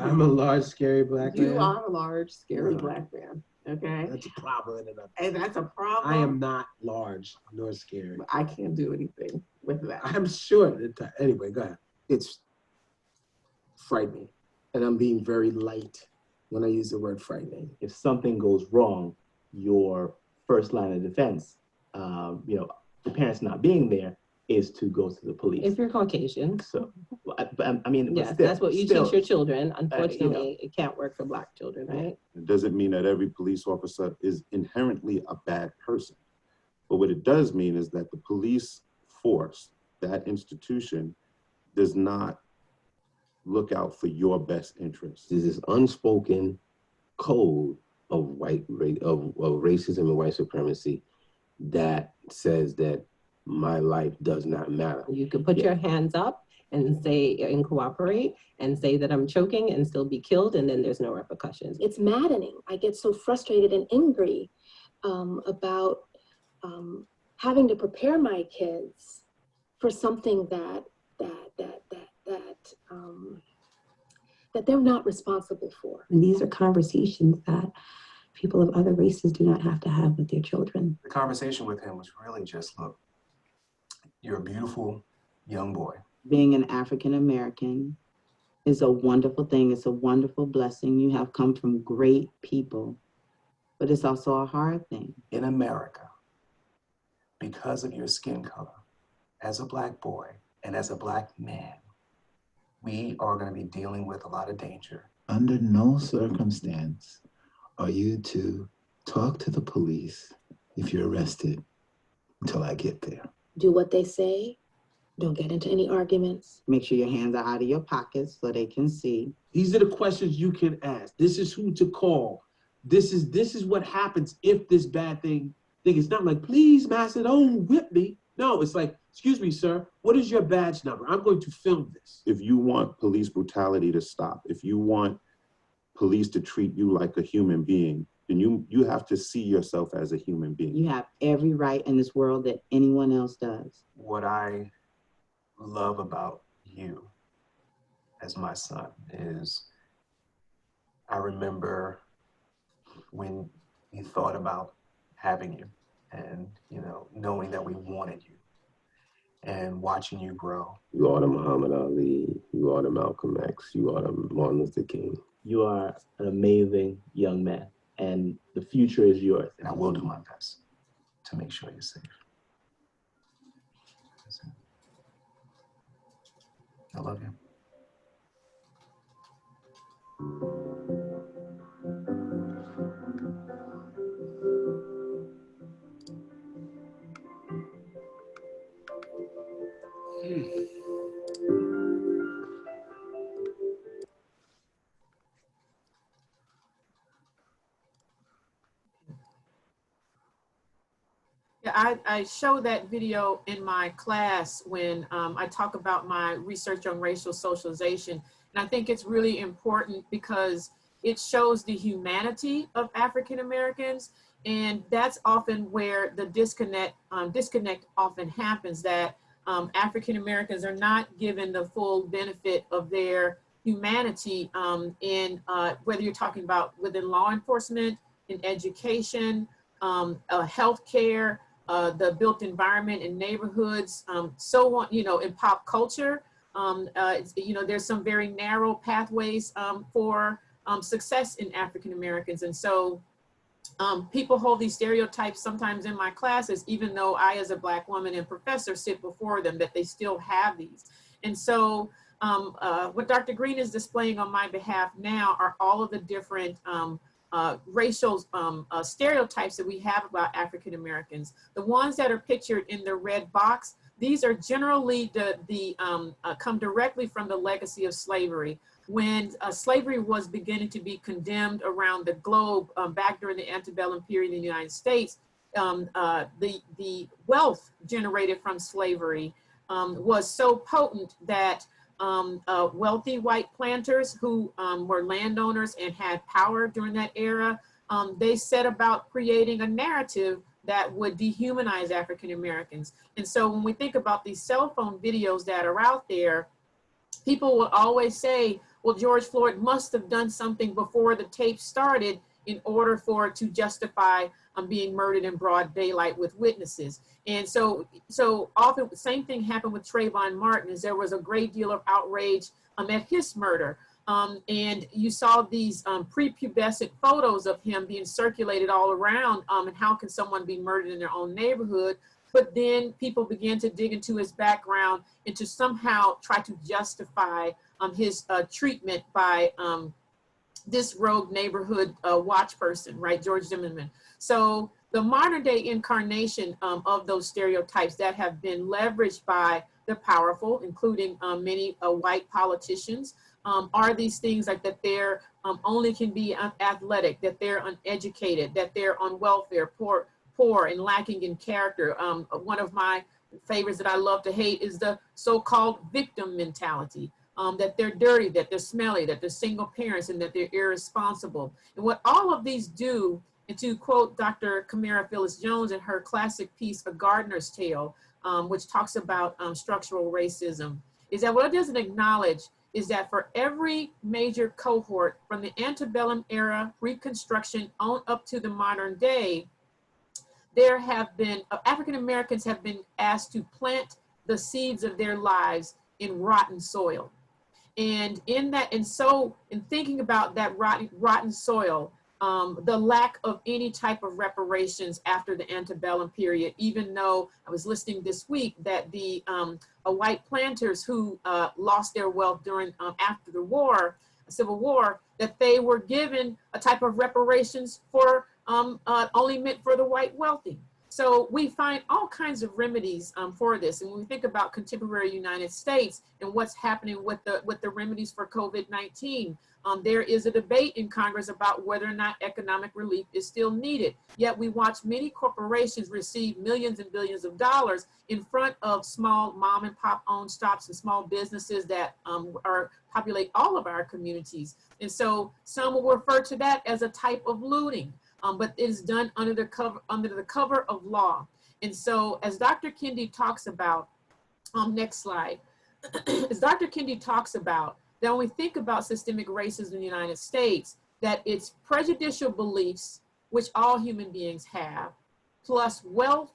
I'm a large, scary Black man. You are a large, scary Black man, okay? That's a problem in and of And that's a problem. I am not large nor scary. I can't do anything with that. I'm sure. Anyway, go ahead. It's frightening. And I'm being very light when I use the word frightening. If something goes wrong, your first line of defense, you know, the parents not being there, is to go to the police. If you're Caucasian. So, I mean, yes, still, that's what you teach your children. Unfortunately, it can't work for Black children, right? It doesn't mean that every police officer is inherently a bad person. But what it does mean is that the police force, that institution, does not look out for your best interests. There's this unspoken code of racism and white supremacy that says that my life does not matter. You could put your hands up and say, and cooperate and say that I'm choking and still be killed, and then there's no repercussions. It's maddening. I get so frustrated and angry about having to prepare my kids for something that they're not responsible for. And these are conversations that people of other races do not have to have with their children. The conversation with him was really just, look, you're a beautiful young boy. Being an African American is a wonderful thing. It's a wonderful blessing. You have come from great people, but it's also a hard thing. In America, because of your skin color, as a Black boy and as a Black man, we are going to be dealing with a lot of danger. Under no circumstance are you to talk to the police if you're arrested until I get there. Do what they say. Don't get into any arguments. Make sure your hands are out of your pockets so they can see. These are the questions you can ask. This is who to call. This is what happens if this bad thing. It's not like, please, master, don't whip me. No, it's like, excuse me, sir, what is your badge number? I'm going to film this. If you want police brutality to stop, if you want police to treat you like a human being, then you have to see yourself as a human being. You have every right in this world that anyone else does. What I love about you as my son is, I remember when you thought about having you and, you know, knowing that we wanted you and watching you grow. You are the Muhammad Ali, you are the Malcolm X, you are the Martin Luther King. You are an amazing young man, and the future is yours. And I will do my best to make sure you're safe. I love you. Yeah, I show that video in my class when I talk about my research on racial socialization. And I think it's really important because it shows the humanity of African Americans. And that's often where the disconnect often happens, that African Americans are not given the full benefit of their humanity in whether you're talking about within law enforcement, in education, healthcare, the built environment in neighborhoods, so on, you know, in pop culture. You know, there's some very narrow pathways for success in African Americans. And so people hold these stereotypes sometimes in my classes, even though I, as a Black woman and professor, sit before them, that they still have these. And so what Dr. Green is displaying on my behalf now are all of the different racial stereotypes that we have about African Americans. The ones that are pictured in the red box, these are generally come directly from the legacy of slavery. When slavery was beginning to be condemned around the globe back during the antebellum period in the United States, the wealth generated from slavery was so potent that wealthy white planters who were landowners and had power during that era, they set about creating a narrative that would dehumanize African Americans. And so when we think about these cell phone videos that are out there, people will always say, well, George Floyd must have done something before the tape started in order for it to justify being murdered in broad daylight with witnesses. And so often the same thing happened with Trayvon Martin, is there was a great deal of outrage at his murder. And you saw these prepubescent photos of him being circulated all around, and how can someone be murdered in their own neighborhood? But then people began to dig into his background and to somehow try to justify his treatment by this rogue neighborhood watch person, right, George Zimmerman. So the modern day incarnation of those stereotypes that have been leveraged by the powerful, including many white politicians, are these things like that they're only can be athletic, that they're uneducated, that they're on welfare, poor and lacking in character. One of my favorites that I love to hate is the so-called victim mentality, that they're dirty, that they're smelly, that they're single parents, and that they're irresponsible. And what all of these do, and to quote Dr. Kamara Phyllis Jones in her classic piece, A Gardener's Tale, which talks about structural racism, is that what it doesn't acknowledge is that for every major cohort from the antebellum era, Reconstruction on up to the modern day, there have been, African Americans have been asked to plant the seeds of their lives in rotten soil. And in that, and so in thinking about that rotten soil, the lack of any type of reparations after the antebellum period, even though I was listening this week that the white planters who lost their wealth during after the war, Civil War, that they were given a type of reparations for only meant for the white wealthy. So we find all kinds of remedies for this. And when we think about contemporary United States and what's happening with the remedies for COVID-19, there is a debate in Congress about whether or not economic relief is still needed. Yet we watch many corporations receive millions and billions of dollars in front of small mom and pop owned shops and small businesses that populate all of our communities. And so some will refer to that as a type of looting. But it is done under the cover of law. And so as Dr. Kendi talks about, next slide, as Dr. Kendi talks about, that when we think about systemic racism in the United States, that it's prejudicial beliefs, which all human beings have, plus wealth,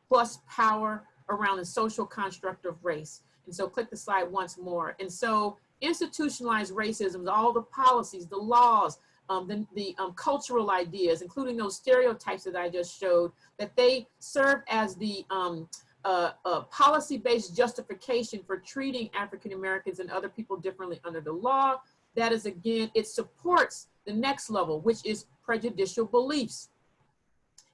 plus power around the social construct of race. And so click the slide once more. And so institutionalized racism, all the policies, the laws, the cultural ideas, including those stereotypes that I just showed, that they serve as the policy-based justification for treating African Americans and other people differently under the law. That is, again, it supports the next level, which is prejudicial beliefs.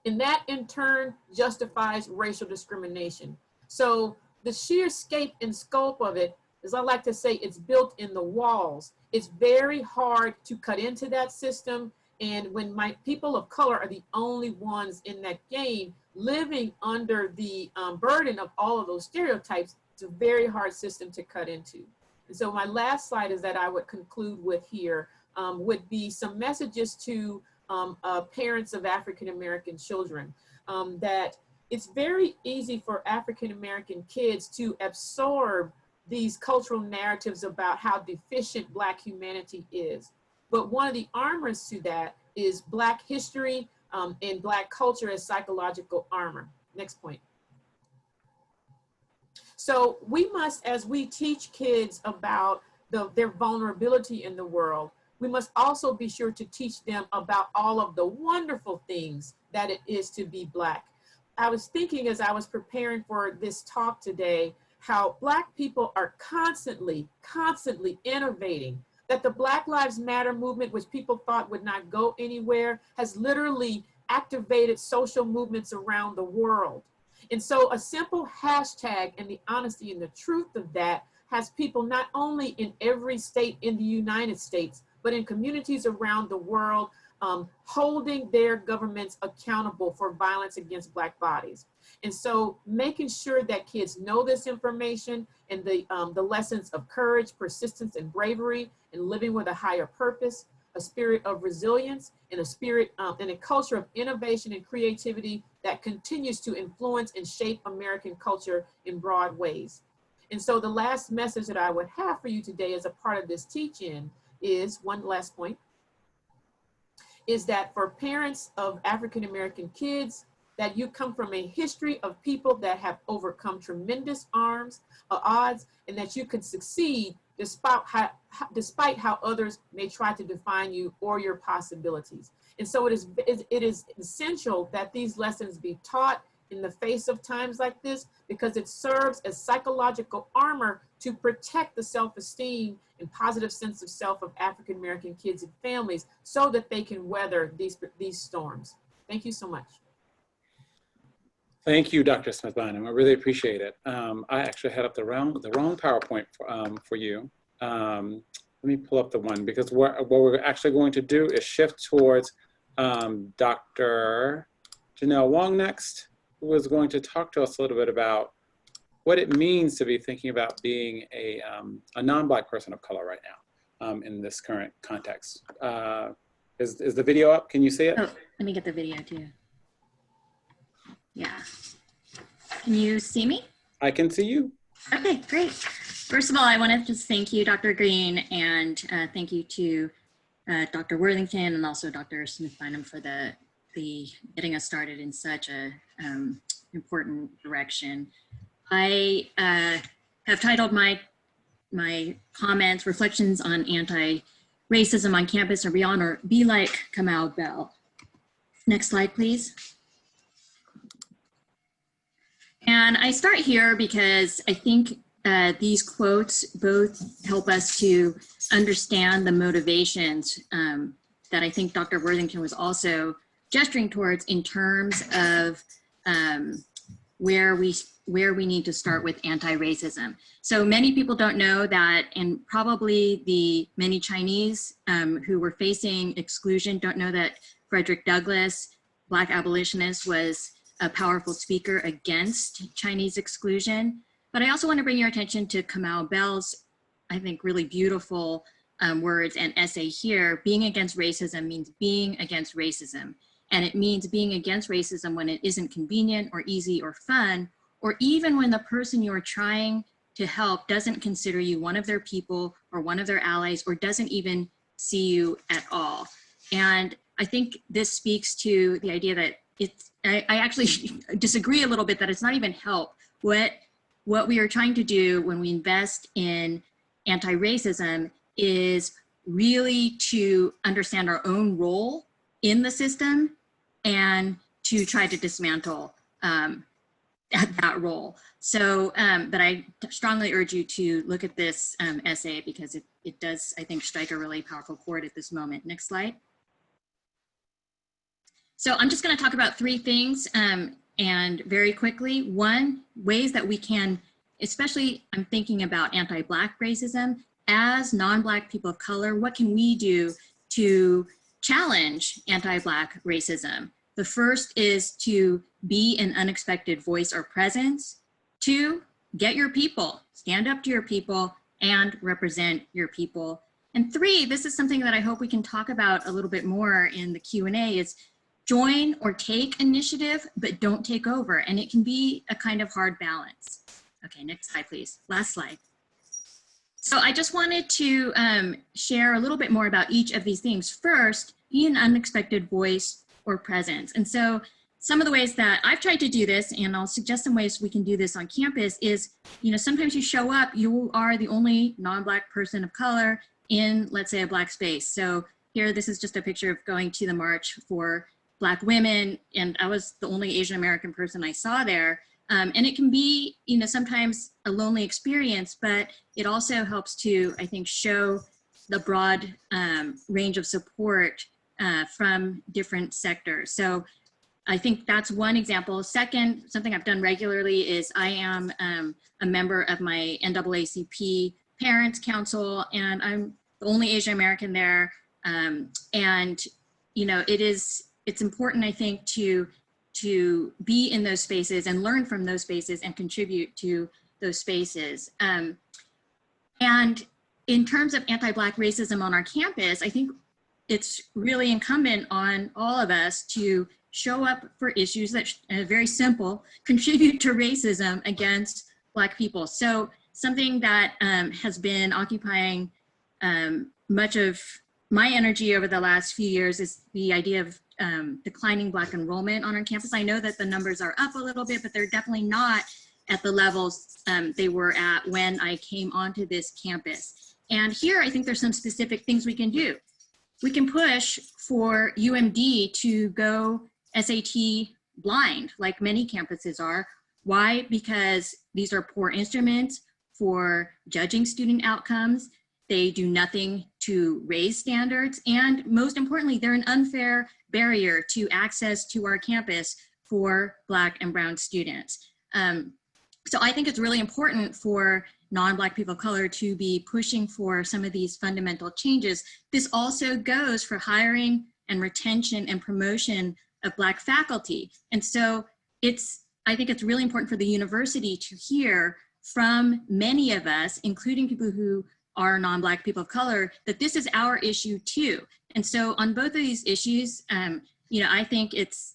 And that in turn justifies racial discrimination. So the sheer scope and scope of it, as I like to say, it's built in the walls. It's very hard to cut into that system. And when my people of color are the only ones in that game living under the burden of all of those stereotypes, it's a very hard system to cut into. And so my last slide is that I would conclude with here would be some messages to parents of African-American children, that it's very easy for African-American kids to absorb these cultural narratives about how deficient Black humanity is. But one of the armors to that is Black history and Black culture as psychological armor. Next point. So we must, as we teach kids about their vulnerability in the world, we must also be sure to teach them about all of the wonderful things that it is to be Black. I was thinking as I was preparing for this talk today, how Black people are constantly innovating, that the Black Lives Matter movement, which people thought would not go anywhere, has literally activated social movements around the world. And so a simple hashtag and the honesty and the truth of that has people not only in every state in the United States, but in communities around the world, holding their governments accountable for violence against Black bodies. And so making sure that kids know this information and the lessons of courage, persistence, and bravery, and living with a higher purpose, a spirit of resilience, and a spirit and a culture of innovation and creativity that continues to influence and shape American culture in broad ways. And so the last message that I would have for you today as a part of this teach-in is, one last point, is that for parents of African-American kids, that you come from a history of people that have overcome tremendous odds, and that you can succeed despite how others may try to define you or your possibilities. And so it is essential that these lessons be taught in the face of times like this, because it serves as psychological armor to protect the self-esteem and positive sense of self of African-American kids and families so that they can weather these storms. Thank you so much. Thank you, Dr. Smith-Bynum. I really appreciate it. I actually had up the wrong PowerPoint for you. Let me pull up the one, because what we're actually going to do is shift towards Dr. Janelle Wong next, who is going to talk to us a little bit about what it means to be thinking about being a non-Black person of color right now in this current context. Is the video up? Can you see it? Oh, let me get the video too. Yeah. Can you see me? I can see you. Okay, great. First of all, I want to just thank you, Dr. Green, and thank you to Dr. Worthington and also Dr. Smith-Bynum for the getting us started in such a important direction. I have titled my comments, Reflections on Anti-Racism on Campus or Beyond, or Be Like Kamau Bell. Next slide, please. And I start here because I think these quotes both help us to understand the motivations that I think Dr. Worthington was also gesturing towards in terms of where we need to start with anti-racism. So many people don't know that, and probably the many Chinese who were facing exclusion don't know that Frederick Douglass, Black abolitionist, was a powerful speaker against Chinese exclusion. But I also want to bring your attention to Kamau Bell's, I think, really beautiful words and essay here. Being against racism means being against racism. And it means being against racism when it isn't convenient or easy or fun, or even when the person you're trying to help doesn't consider you one of their people or one of their allies, or doesn't even see you at all. And I think this speaks to the idea that I actually disagree a little bit that it's not even help. What we are trying to do when we invest in anti-racism is really to understand our own role in the system and to try to dismantle that role. So, but I strongly urge you to look at this essay, because it does, I think, strike a really powerful chord at this moment. Next slide. So I'm just going to talk about three things and very quickly. One, ways that we can, especially I'm thinking about anti-Black racism, as non-Black people of color, what can we do to challenge anti-Black racism? The first is to be an unexpected voice or presence. Two, get your people, stand up to your people and represent your people. And three, this is something that I hope we can talk about a little bit more in the Q&A, is join or take initiative, but don't take over. And it can be a kind of hard balance. Okay, next slide, please. Last slide. So I just wanted to share a little bit more about each of these themes. First, be an unexpected voice or presence. And so some of the ways that I've tried to do this, and I'll suggest some ways we can do this on campus, is, sometimes you show up, you are the only non-Black person of color in, let's say, a Black space. So here, this is just a picture of going to the march for Black women, and I was the only Asian American person I saw there. And it can be, sometimes a lonely experience, but it also helps to, I think, show the broad range of support from different sectors. So I think that's one example. Second, something I've done regularly is I am a member of my NAACP Parents Council, and I'm the only Asian American there. And you know, it's important, I think, to be in those spaces and learn from those spaces and contribute to those spaces. And in terms of anti-Black racism on our campus, I think it's really incumbent on all of us to show up for issues that, very simple, contribute to racism against Black people. So something that has been occupying much of my energy over the last few years is the idea of declining Black enrollment on our campus. I know that the numbers are up a little bit, but they're definitely not at the levels they were at when I came onto this campus. And here, I think there's some specific things we can do. We can push for UMD to go SAT blind, like many campuses are. Why? Because these are poor instruments for judging student outcomes. They do nothing to raise standards. And most importantly, they're an unfair barrier to access to our campus for Black and Brown students. So I think it's really important for non-Black people of color to be pushing for some of these fundamental changes. This also goes for hiring and retention and promotion of Black faculty. And so I think it's really important for the university to hear from many of us, including people who are non-Black people of color, that this is our issue too. And so on both of these issues, you know, I think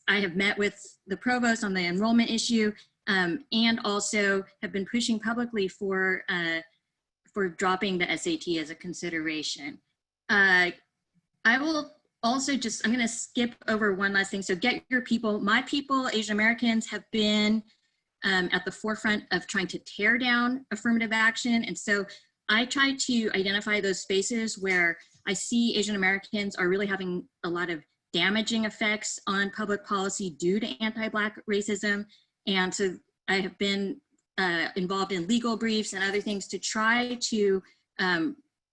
I have met with the provost on the enrollment issue, and also have been pushing publicly for dropping the SAT as a consideration. I will also I'm gonna skip over one last thing. So get your people. My people, Asian Americans, have been at the forefront of trying to tear down affirmative action. And so I try to identify those spaces where I see Asian Americans are really having a lot of damaging effects on public policy due to anti-Black racism. And so I have been involved in legal briefs and other things to try to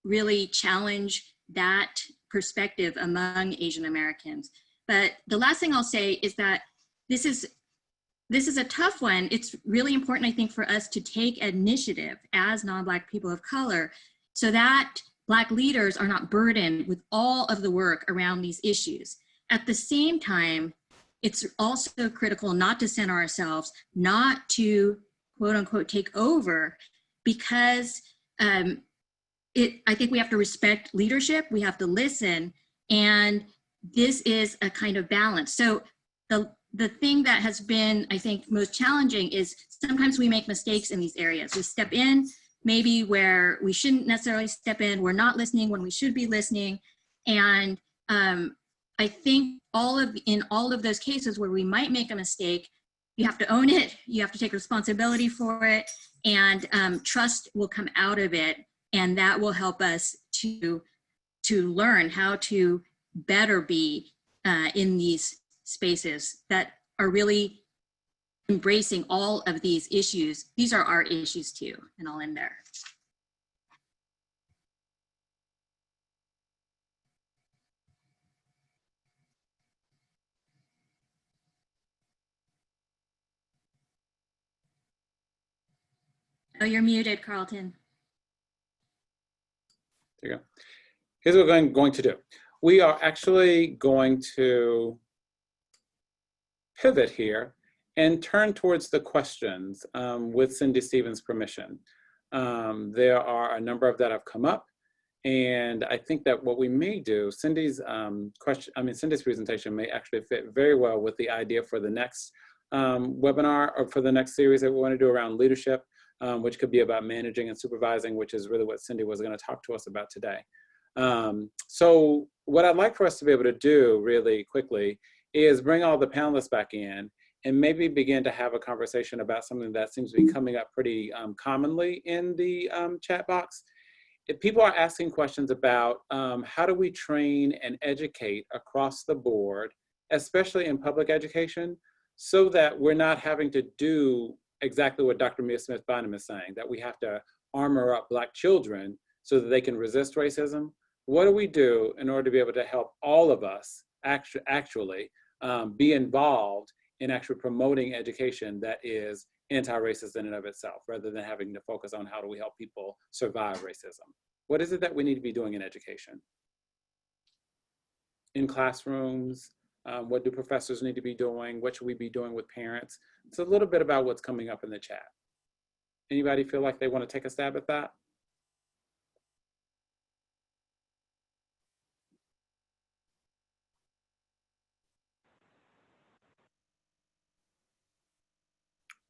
really challenge that perspective among Asian Americans. But the last thing I'll say is that this is a tough one. It's really important, I think, for us to take initiative as non-Black people of color so that Black leaders are not burdened with all of the work around these issues. At the same time, it's also critical not to center ourselves, not to quote unquote take over, because I think we have to respect leadership, we have to listen, and this is a kind of balance. So the thing that has been, I think, most challenging is sometimes we make mistakes in these areas. We step in maybe where we shouldn't necessarily step in, we're not listening when we should be listening, and I think in all of those cases where we might make a mistake, you have to own it, you have to take responsibility for it, and trust will come out of it, and that will help us to learn how to better be in these spaces that are really embracing all of these issues. These are our issues too, and I'll end there. Oh, you're muted, Carlton. There you go. Here's what we're going to do. We are actually going to pivot here and turn towards the questions with Cindy Stevens' permission. There are a number of that have come up, and I think that what we may do, Cindy's Cindy's presentation may actually fit very well with the idea for the next webinar, or for the next series that we want to do around leadership, which could be about managing and supervising, which is really what Cindy was going to talk to us about today. So what I'd like for us to be able to do really quickly is bring all the panelists back in and maybe begin to have a conversation about something that seems to be coming up pretty commonly in the chat box. If people are asking questions about how do we train and educate across the board, especially in public education, so that we're not having to do exactly what Dr. Mia Smith-Bynum is saying, that we have to armor up Black children so that they can resist racism. What do we do in order to be able to help all of us actually be involved in actually promoting education that is anti-racist in and of itself, rather than having to focus on how do we help people survive racism? What is it that we need to be doing in education? In classrooms, what do professors need to be doing? What should we be doing with parents? It's a little bit about what's coming up in the chat. Anybody feel like they want to take a stab at that?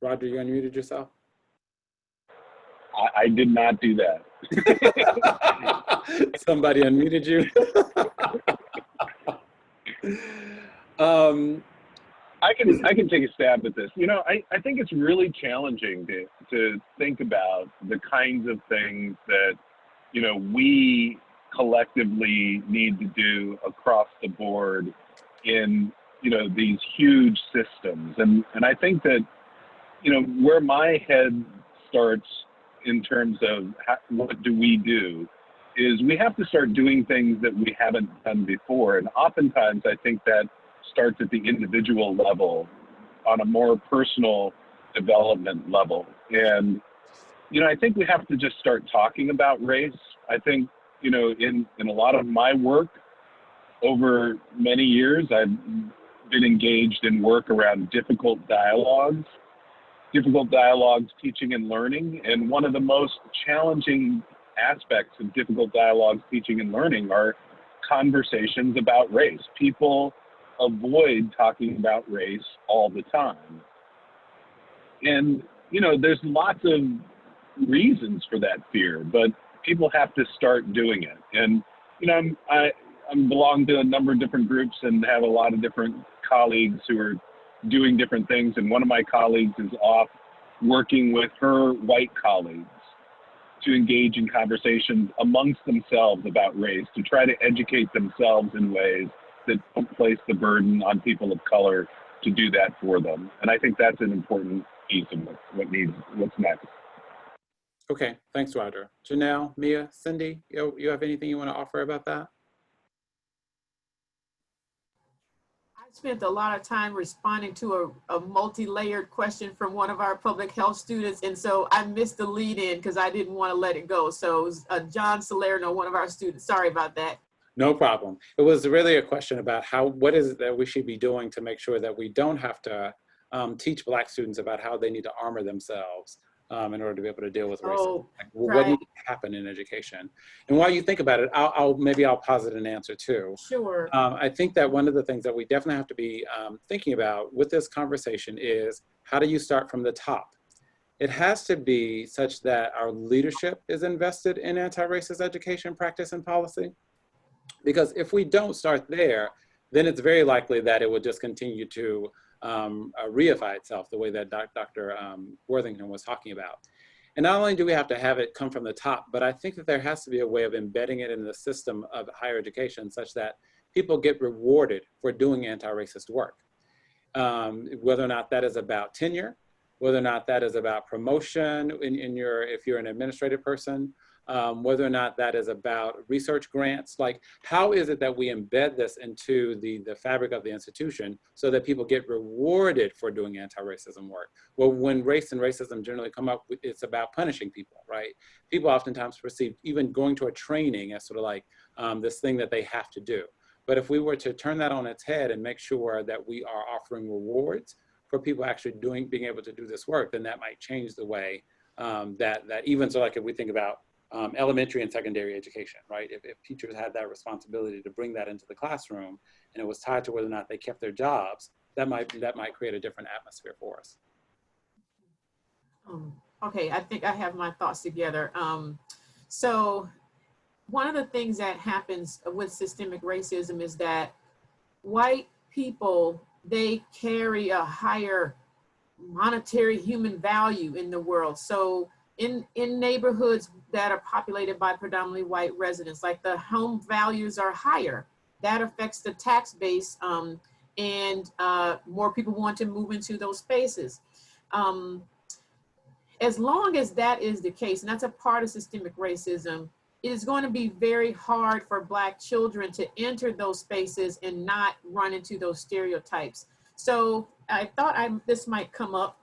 Roger, you unmuted yourself? I did not do that. Somebody unmuted you? I can take a stab at this. You know, I think it's really challenging to think about the kinds of things that, you know, we collectively need to do across the board in, you know, these huge systems. And I think that, you know, where my head starts in terms of what do we do is we have to start doing things that we haven't done before. And oftentimes I think that starts at the individual level, on a more personal development level. And, you know, I think we have to just start talking about race. I think, you know, in a lot of my work over many years, I've been engaged in work around difficult dialogues, teaching and learning. And one of the most challenging aspects of difficult dialogues, teaching and learning are conversations about race. People avoid talking about race all the time. And, you know, there's lots of reasons for that fear, but people have to start doing it. And, you know, I belong to a number of different groups and have a lot of different colleagues who are doing different things. And one of my colleagues is off working with her white colleagues to engage in conversations amongst themselves about race, to try to educate themselves in ways that don't place the burden on people of color to do that for them. And I think that's an important piece of what's next. Okay, thanks, Roger. Janelle, Mia, Cindy, you have anything you want to offer about that? I spent a lot of time responding to a multi-layered question from one of our public health students, and so I missed the lead-in because I didn't want to let it go. So it was John Salerno, one of our students. Sorry about that. No problem. It was really a question about what is it that we should be doing to make sure that we don't have to teach Black students about how they need to armor themselves in order to be able to deal with racism. What needs to happen in education? And while you think about it, maybe I'll posit an answer too. Sure. I think that one of the things that we definitely have to be thinking about with this conversation is, how do you start from the top? It has to be such that our leadership is invested in anti-racist education, practice, and policy. Because if we don't start there, then it's very likely that it will just continue to reify itself the way that Dr. Worthington was talking about. And not only do we have to have it come from the top, but I think that there has to be a way of embedding it in the system of higher education such that people get rewarded for doing anti-racist work. Whether or not that is about tenure, whether or not that is about promotion if you're an administrative person, whether or not that is about research grants. Like, how is it that we embed this into the fabric of the institution so that people get rewarded for doing anti-racism work? Well, when race and racism generally come up, it's about punishing people, right? People oftentimes perceive even going to a training as sort of like this thing that they have to do. But if we were to turn that on its head and make sure that we are offering rewards for people actually being able to do this work, then that might change the way that even so, like if we think about elementary and secondary education, right? If teachers had that responsibility to bring that into the classroom and it was tied to whether or not they kept their jobs, that might create a different atmosphere for us. Okay, I think I have my thoughts together. So one of the things that happens with systemic racism is that white people, they carry a higher monetary human value in the world. So in neighborhoods that are populated by predominantly white residents, like the home values are higher. That affects the tax base, and more people want to move into those spaces. As long as that is the case, and that's a part of systemic racism, it is going to be very hard for Black children to enter those spaces and not run into those stereotypes. So I thought this might come up.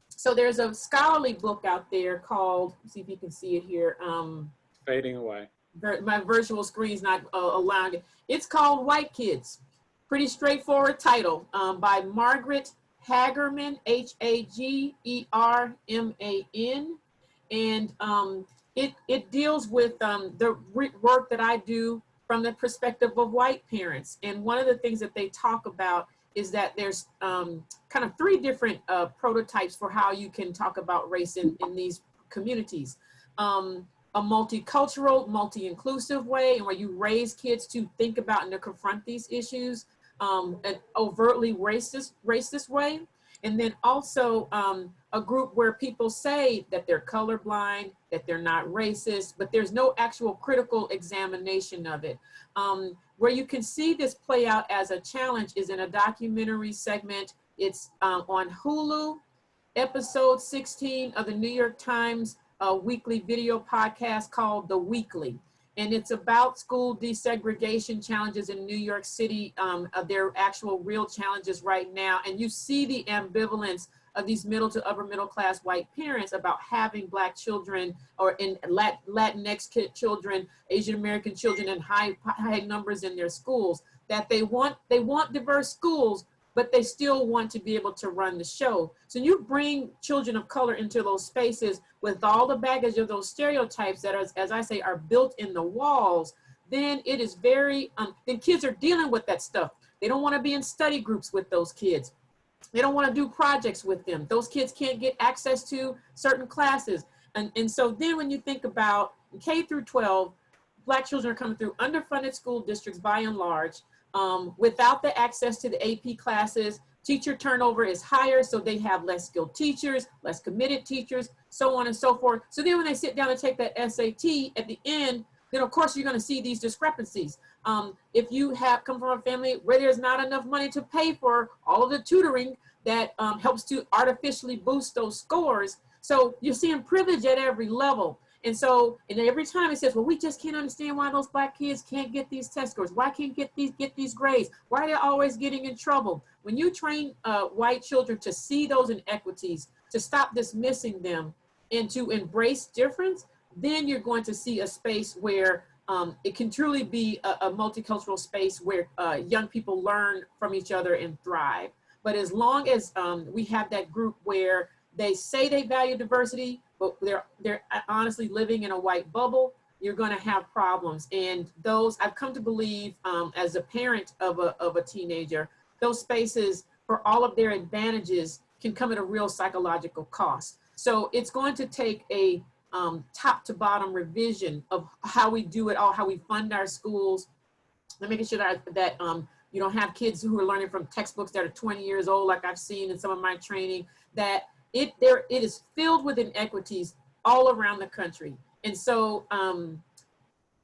So there's a scholarly book out there called, see if you can see it here. Fading away. My virtual screen's not allowing it. It's called White Kids. Pretty straightforward title, by Margaret Hagerman, Hagerman. And it deals with the work that I do from the perspective of white parents. And one of the things that they talk about is that there's kind of 3 different prototypes for how you can talk about race in these communities. A multicultural, multi-inclusive way, and where you raise kids to think about and to confront these issues, an overtly racist way. And then also a group where people say that they're colorblind, that they're not racist, but there's no actual critical examination of it. Where you can see this play out as a challenge is in a documentary segment. It's on Hulu, episode 16 of the New York Times weekly video podcast called The Weekly. And it's about school desegregation challenges in New York City, their actual real challenges right now. And you see the ambivalence of these middle to upper middle class white parents about having Black children or in Latinx children, Asian American children in high numbers in their schools, that they want diverse schools, but they still want to be able to run the show. So you bring children of color into those spaces with all the baggage of those stereotypes that, as I say, are built in the walls, then it is very, then kids are dealing with that stuff. They don't want to be in study groups with those kids. They don't want to do projects with them. Those kids can't get access to certain classes. And so then when you think about K through 12, Black children are coming through underfunded school districts by and large, without the access to the AP classes. Teacher turnover is higher, so they have less skilled teachers, less committed teachers, so on and so forth. So then when they sit down and take that SAT at the end, then of course you're going to see these discrepancies. If you come from a family where there's not enough money to pay for all of the tutoring that helps to artificially boost those scores, so you're seeing privilege at every level. And so, and every time it says, well, we just can't understand why those Black kids can't get these test scores. Why can't get these grades? Why are they always getting in trouble? When you train white children to see those inequities, to stop dismissing them, and to embrace difference, then you're going to see a space where it can truly be a multicultural space where young people learn from each other and thrive. But as long as we have that group where they say they value diversity, but they're honestly living in a white bubble, you're going to have problems. And those, I've come to believe as a parent of a teenager, those spaces, for all of their advantages, can come at a real psychological cost. So it's going to take a top to bottom revision of how we do it all, how we fund our schools, and making sure that you don't have kids who are learning from textbooks that are 20 years old, like I've seen in some of my training, that it is filled with inequities all around the country. And so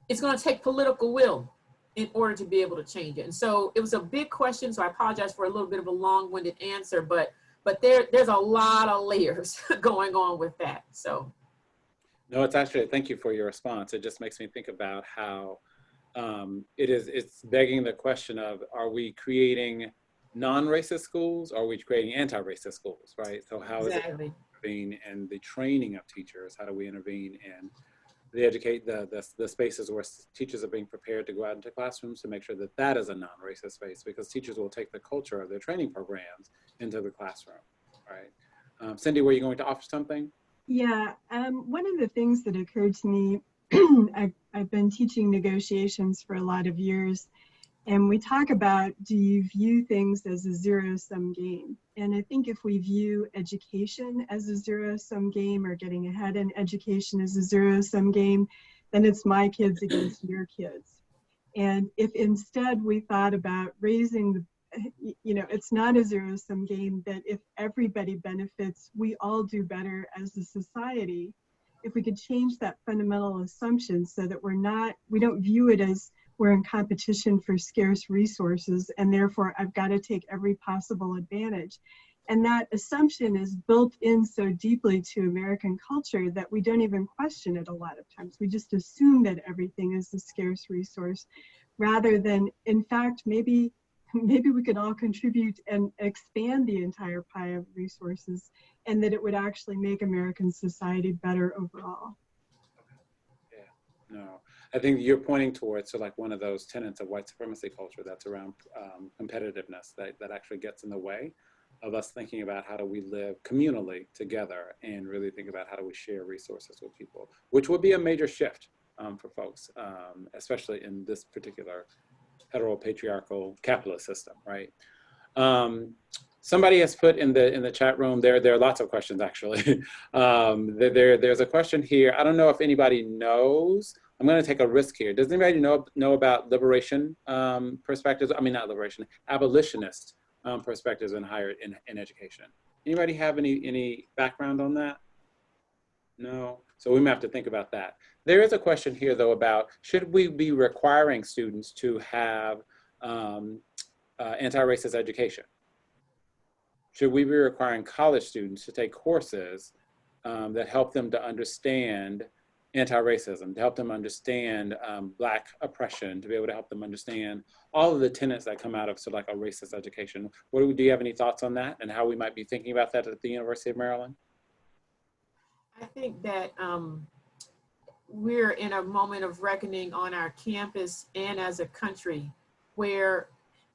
it's going to take political will in order to be able to change it. And so it was a big question, so I apologize for a little bit of a long-winded answer, but there's a lot of layers going on with that, so. No, it's actually, thank you for your response. It just makes me think about how it's begging the question of, are we creating non-racist schools, or are we creating anti-racist schools, right? So how is it intervene in the training of teachers? How do we intervene in the spaces where teachers are being prepared to go out into classrooms to make sure that that is a non-racist space, because teachers will take the culture of their training programs into the classroom, right? Cindy, were you going to offer something? Yeah, one of the things that occurred to me, I've been teaching negotiations for a lot of years, and we talk about, do you view things as a zero-sum game? And I think if we view education as a zero-sum game, or getting ahead in education as a zero-sum game, then it's my kids against your kids. And if instead we thought about raising the, it's not a zero-sum game, that if everybody benefits, we all do better as a society. If we could change that fundamental assumption so that we don't view it as we're in competition for scarce resources, and therefore I've got to take every possible advantage. And that assumption is built in so deeply to American culture that we don't even question it a lot of times. We just assume that everything is a scarce resource, rather than, in fact, maybe maybe we could all contribute and expand the entire pie of resources, and that it would actually make American society better overall. Yeah, no, I think you're pointing towards like one of those tenets of white supremacy culture that's around competitiveness that actually gets in the way of us thinking about how do we live communally together and really think about how do we share resources with people, which would be a major shift for folks, especially in this particular heteropatriarchal capitalist system, right? Somebody has put in the chat room, there are lots of questions actually. There's a question here. I don't know if anybody knows. I'm going to take a risk here. Does anybody know about liberation perspectives? I mean, not liberation, abolitionist perspectives in in education. Anybody have any background on that? No? So we may have to think about that. There is a question here though about, should we be requiring students to have anti-racist education? Should we be requiring college students to take courses that help them to understand anti-racism, to help them understand Black oppression, to be able to help them understand all of the tenets that come out of sort of like a racist education? Do you have any thoughts on that and how we might be thinking about that at the University of Maryland? I think that we're in a moment of reckoning on our campus and as a country, where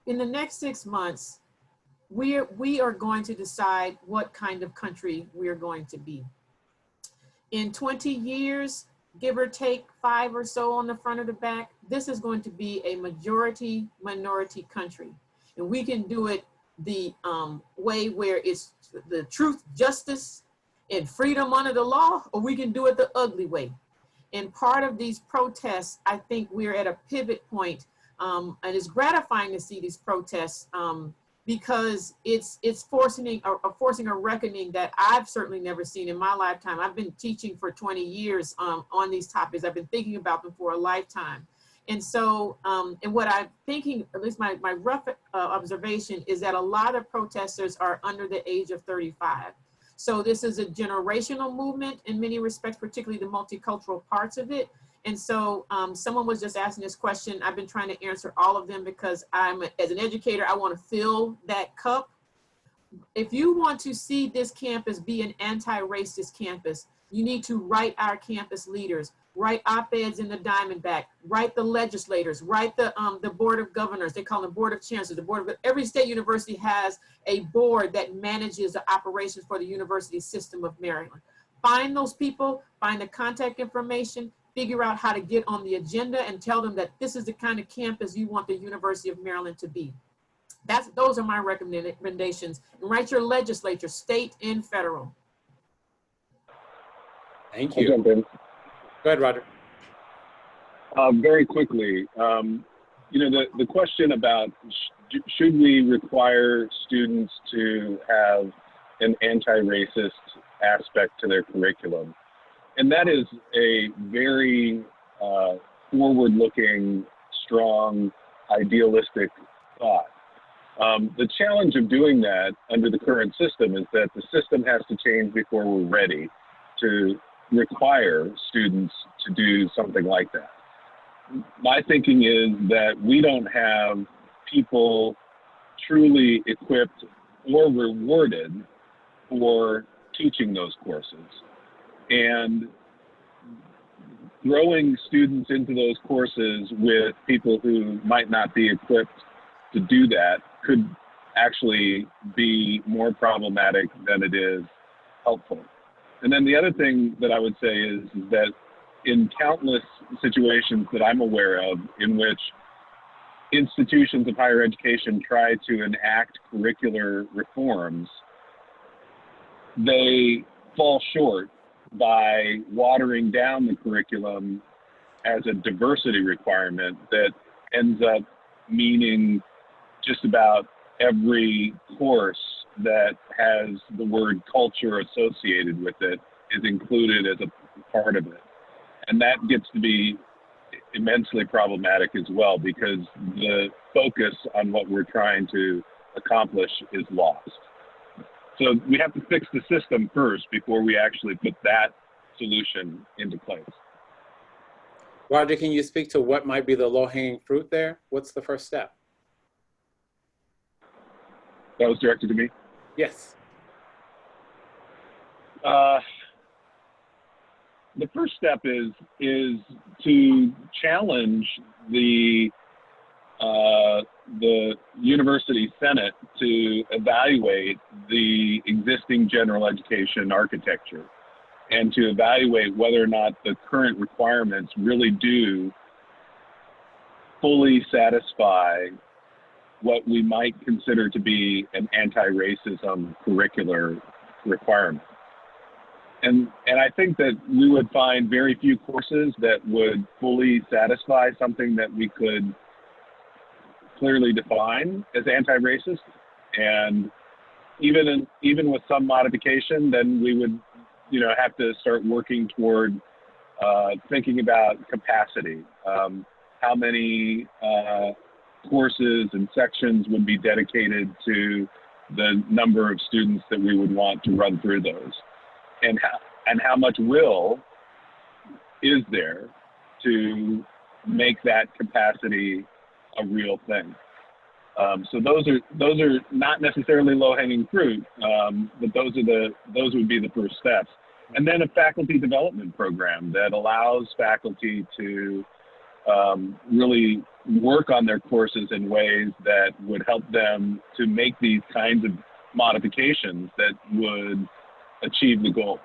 in the next 6 months, we are going to decide what kind of country we're going to be. In 20 years, give or take 5 or so on the front or the back, this is going to be a majority minority country. And we can do it the way where it's the truth, justice, and freedom under the law, or we can do it the ugly way. And part of these protests, I think we're at a pivot point, and it's gratifying to see these protests because it's forcing a reckoning that I've certainly never seen in my lifetime. I've been teaching for 20 years on these topics. I've been thinking about them for a lifetime. And so, and what I'm thinking, at least my rough observation, is that a lot of protesters are under the age of 35. So this is a generational movement in many respects, particularly the multicultural parts of it. And so someone was just asking this question. I've been trying to answer all of them because as an educator, I want to fill that cup. If you want to see this campus be an anti-racist campus, you need to write our campus leaders, write op-eds in the Diamondback, write the legislators, write the Board of Governors. They call them Board of Chancellors. Every state university has a board that manages the operations for the university system of Maryland. Find those people, find the contact information, figure out how to get on the agenda and tell them that this is the kind of campus you want the University of Maryland to be. Those are my recommendations. And write your legislature, state and federal. Thank you. I'll jump in. Go ahead, Roger. Very quickly, you know, the question about should we require students to have an anti-racist aspect to their curriculum? And that is a very forward-looking, strong, idealistic thought. The challenge of doing that under the current system is that the system has to change before we're ready to require students to do something like that. My thinking is that we don't have people truly equipped or rewarded for teaching those courses. And throwing students into those courses with people who might not be equipped to do that could actually be more problematic than it is helpful. And then the other thing that I would say is that in countless situations that I'm aware of in which institutions of higher education try to enact curricular reforms, they fall short by watering down the curriculum as a diversity requirement that ends up meaning just about every course that has the word culture associated with it is included as a part of it. And that gets to be immensely problematic as well, because the focus on what we're trying to accomplish is lost. So we have to fix the system first before we actually put that solution into place. Roger, can you speak to what might be the low-hanging fruit there? What's the first step? That was directed to me? Yes. The first step is to challenge the university senate to evaluate the existing general education architecture and to evaluate whether or not the current requirements really do fully satisfy what we might consider to be an anti-racism curricular requirement. And I think that we would find very few courses that would fully satisfy something that we could clearly define as anti-racist. And even with some modification, then we would, have to start working toward thinking about capacity. How many courses and sections would be dedicated to the number of students that we would want to run through those, and how much will is there to make that capacity a real thing. So those are not necessarily low-hanging fruit, but those would be the first steps. And then a faculty development program that allows faculty to really work on their courses in ways that would help them to make these kinds of modifications that would achieve the goal.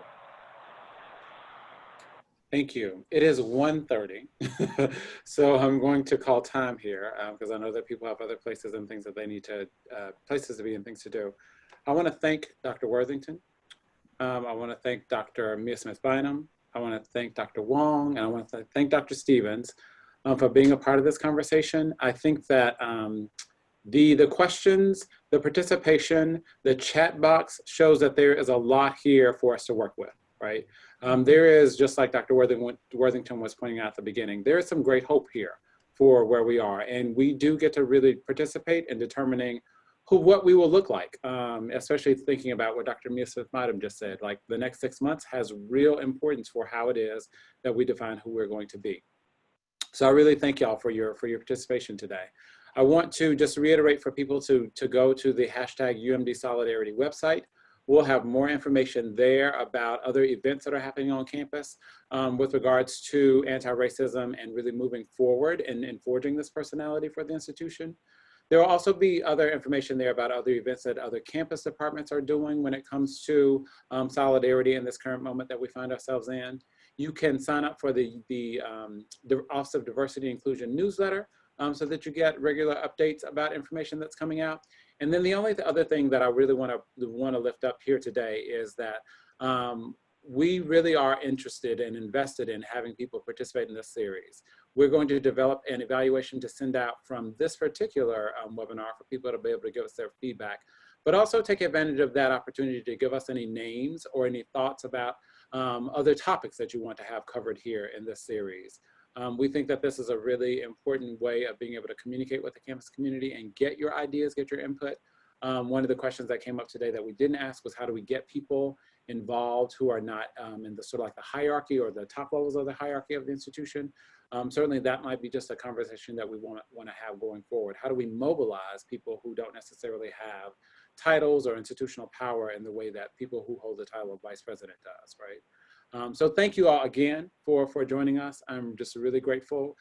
Thank you. It is 1:30, so I'm going to call time here because I know that people have other places and things that they need to, places to be and things to do. I want to thank Dr. Worthington. I want to thank Dr. Mia Smith-Bynum. I want to thank Dr. Wong, and I want to thank Dr. Stevens for being a part of this conversation. I think that the questions, the participation, the chat box shows that there is a lot here for us to work with, right? There is, just like Dr. Worthington was pointing out at the beginning, there is some great hope here for where we are. And we do get to really participate in determining what we will look like, especially thinking about what Dr. Mia Smith-Bynum just said, like the next 6 months has real importance for how it is that we define who we're going to be. So I really thank y'all for your participation today. I want to just reiterate for people to go to the hashtag UMD Solidarity website. We'll have more information there about other events that are happening on campus with regards to anti-racism and really moving forward and forging this personality for the institution. There will also be other information there about other events that other campus departments are doing when it comes to solidarity in this current moment that we find ourselves in. You can sign up for the Office of Diversity and Inclusion newsletter so that you get regular updates about information that's coming out. And then the only other thing that I really want to lift up here today is that we really are interested and invested in having people participate in this series. We're going to develop an evaluation to send out from this particular webinar for people to be able to give us their feedback, but also take advantage of that opportunity to give us any names or any thoughts about other topics that you want to have covered here in this series. We think that this is a really important way of being able to communicate with the campus community and get your ideas, get your input. One of the questions that came up today that we didn't ask was how do we get people involved who are not in the sort of like the hierarchy or the top levels of the hierarchy of the institution. Certainly that might be just a conversation that we want to have going forward. How do we mobilize people who don't necessarily have titles or institutional power in the way that people who hold the title of vice president does, right? So thank you all again for joining us. I'm just really grateful.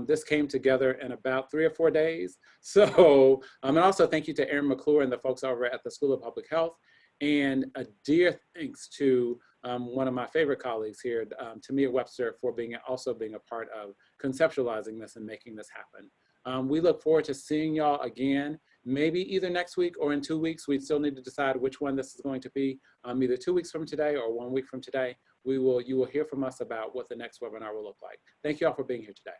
This came together in about 3 or 4 days. So, and also thank you to Erin McClure and the folks over at the School of Public Health. And a dear thanks to one of my favorite colleagues here, Tamia Webster, for also being a part of conceptualizing this and making this happen. We look forward to seeing y'all again, maybe either next week or in 2 weeks. We still need to decide which one this is going to be, either 2 weeks from today or 1 week from today. You will hear from us about what the next webinar will look like. Thank you all for being here today.